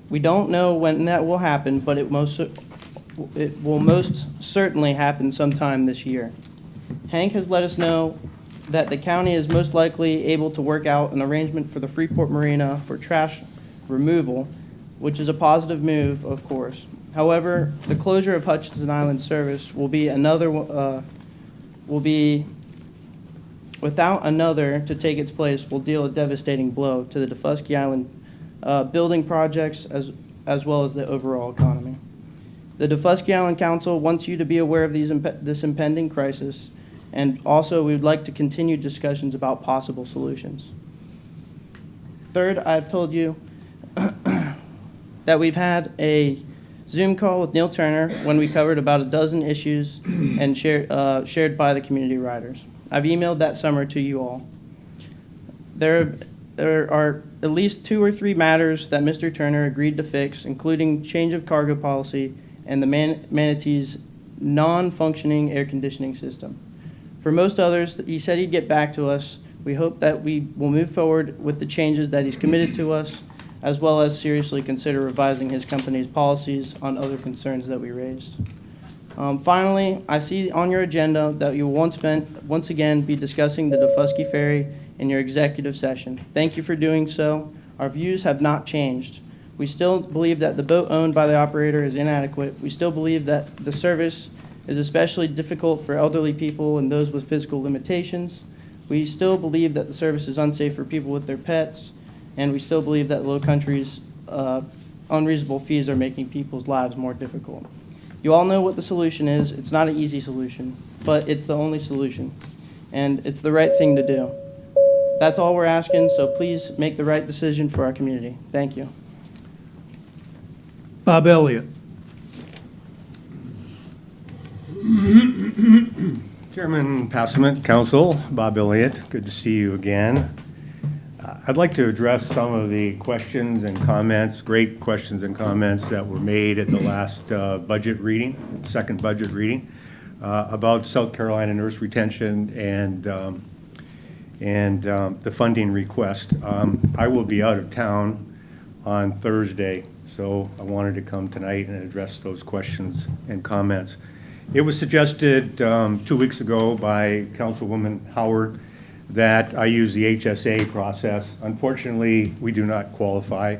We don't know when that will happen, but it will most certainly happen sometime this year. Hank has let us know that the county is most likely able to work out an arrangement for the Freeport Marina for trash removal, which is a positive move, of course. However, the closure of Hutchinson Island service will be without another to take its place, will deal a devastating blow to the DeFusky Island building projects as well as the overall economy. The DeFusky Island Council wants you to be aware of this impending crisis, and also we would like to continue discussions about possible solutions. Third, I've told you that we've had a Zoom call with Neil Turner when we covered about a dozen issues and shared by the community riders. I've emailed that summer to you all. There are at least 2 or 3 matters that Mr. Turner agreed to fix, including change of cargo policy and the Manatee's non-functioning air conditioning system. For most others, he said he'd get back to us. We hope that we will move forward with the changes that he's committed to us, as well as seriously consider revising his company's policies on other concerns that we raised. Finally, I see on your agenda that you will once again be discussing the DeFusky Ferry in your executive session. Thank you for doing so. Our views have not changed. We still believe that the boat owned by the operator is inadequate. We still believe that the service is especially difficult for elderly people and those with physical limitations. We still believe that the service is unsafe for people with their pets, and we still believe that Low Country's unreasonable fees are making people's lives more difficult. You all know what the solution is. It's not an easy solution, but it's the only solution, and it's the right thing to do. That's all we're asking, so please make the right decision for our community. Thank you. Bob Elliott. Chairman Passament, Council, Bob Elliott, good to see you again. I'd like to address some of the questions and comments, great questions and comments that were made at the last budget reading, second budget reading, about South Carolina nurse retention and the funding request. I will be out of town on Thursday, so I wanted to come tonight and address those questions and comments. It was suggested 2 weeks ago by Councilwoman Howard that I use the HSA process. Unfortunately, we do not qualify.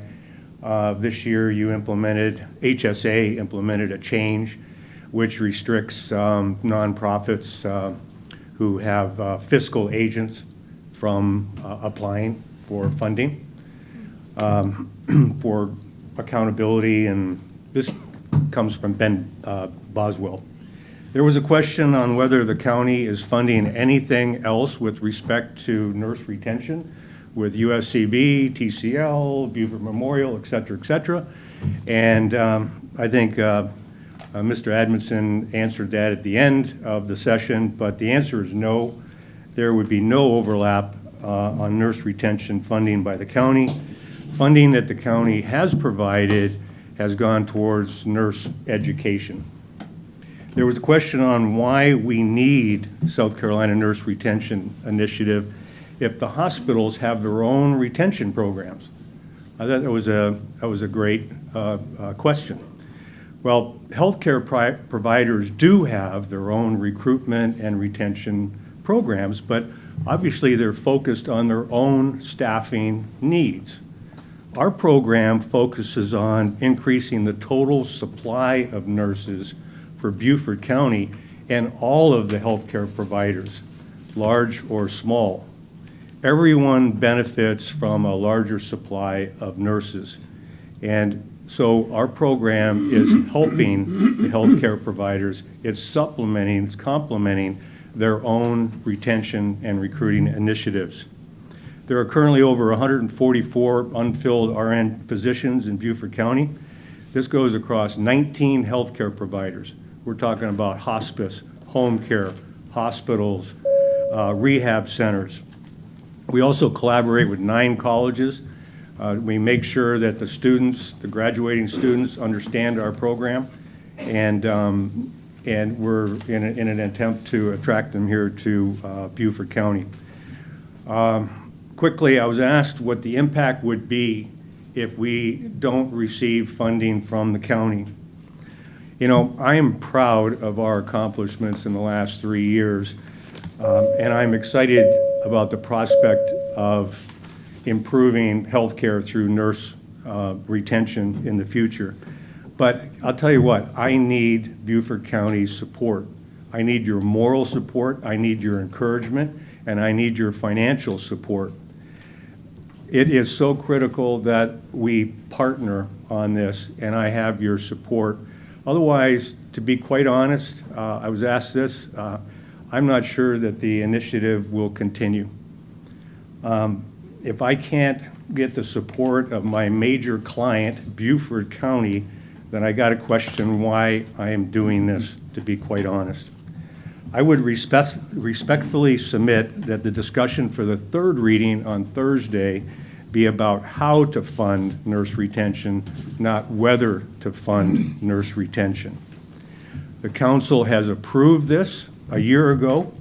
This year, HSA implemented a change which restricts nonprofits who have fiscal agents from applying for funding for accountability, and this comes from Ben Boswell. There was a question on whether the county is funding anything else with respect to nurse retention with USCB, TCL, Beaufort Memorial, et cetera, and I think Mr. Adamson answered that at the end of the session, but the answer is no. There would be no overlap on nurse retention funding by the county. Funding that the county has provided has gone towards nurse education. There was a question on why we need South Carolina Nurse Retention Initiative if the hospitals have their own retention programs. I thought that was a great question. Well, healthcare providers do have their own recruitment and retention programs, but obviously they're focused on their own staffing needs. Our program focuses on increasing the total supply of nurses for Beaufort County and all of the healthcare providers, large or small. Everyone benefits from a larger supply of nurses. And so our program is helping the healthcare providers. It's supplementing, it's complementing their own retention and recruiting initiatives. There are currently over 144 unfilled RN positions in Beaufort County. This goes across 19 healthcare providers. We're talking about hospice, home care, hospitals, rehab centers. We also collaborate with 9 colleges. We make sure that the students, the graduating students, understand our program, and we're in an attempt to attract them here to Beaufort County. Quickly, I was asked what the impact would be if we don't receive funding from the county. You know, I am proud of our accomplishments in the last 3 years, and I'm excited about the prospect of improving healthcare through nurse retention in the future. But I'll tell you what, I need Beaufort County's support. I need your moral support, I need your encouragement, and I need your financial support. It is so critical that we partner on this, and I have your support. Otherwise, to be quite honest, I was asked this, I'm not sure that the initiative will continue. If I can't get the support of my major client, Beaufort County, then I got to question why I am doing this, to be quite honest. I would respectfully submit that the discussion for the third reading on Thursday be about how to fund nurse retention, not whether to fund nurse retention. The council has approved this a year ago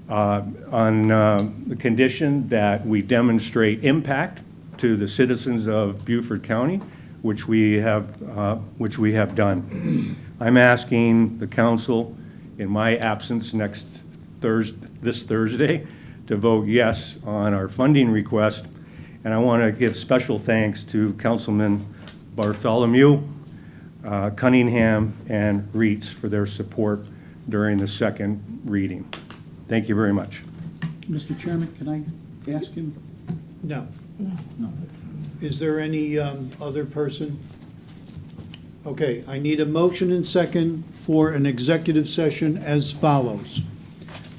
on the condition that we demonstrate impact to the citizens of Beaufort County, which we have done. I'm asking the council, in my absence this Thursday, to vote yes on our funding request. And I want to give special thanks to Councilman Bartholomew, Cunningham, and Reitz for their support during the second reading. Thank you very much. Mr. Chairman, can I ask him? No. No. Is there any other person? Okay, I need a motion and second for an executive session as follows.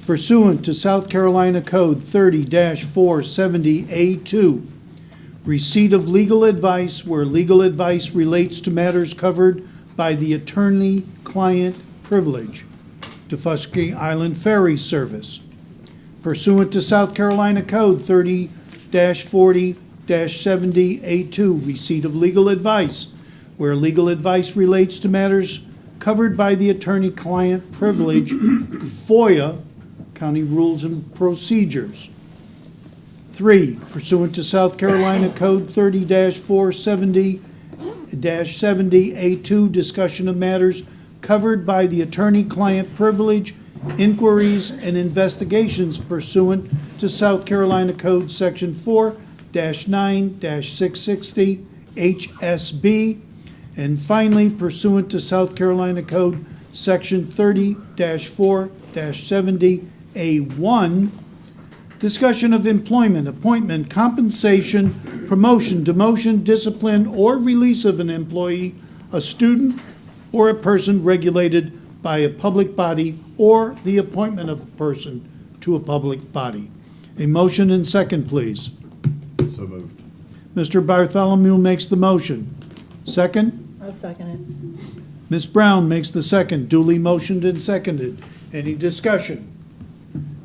Pursuant to South Carolina Code 30-470A2, receipt of legal advice where legal advice relates to matters covered by the attorney-client privilege, Defusky Island Ferry Service. Pursuant to South Carolina Code 30-40-70A2, receipt of legal advice where legal advice relates to matters covered by the attorney-client privilege, FOIA, County Rules and Procedures. 3, pursuant to South Carolina Code 30-470-70A2, discussion of matters covered by the attorney-client privilege, inquiries and investigations pursuant to South Carolina Code Section 4-9-660 HSB. And finally, pursuant to South Carolina Code Section 30-4-70A1, discussion of employment, appointment, compensation, promotion, demotion, discipline, or release of an employee, a student, or a person regulated by a public body, or the appointment of a person to a public body. A motion and second, please. So moved. Mr. Bartholomew makes the motion. Second? I'll second it. Ms. Brown makes the second, duly motioned and seconded. Any discussion?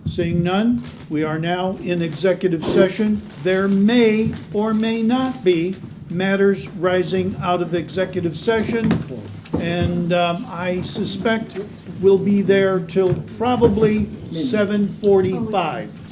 Seeing none, we are now in executive session. There may or may not be matters rising out of executive session, and I suspect we'll be there till probably 7:45.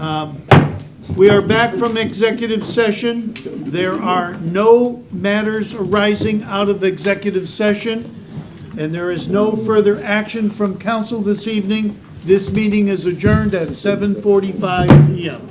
We are back from executive session. There are no matters arising out of executive session, and there is no further action from council this evening. This meeting is adjourned at 7:45 PM.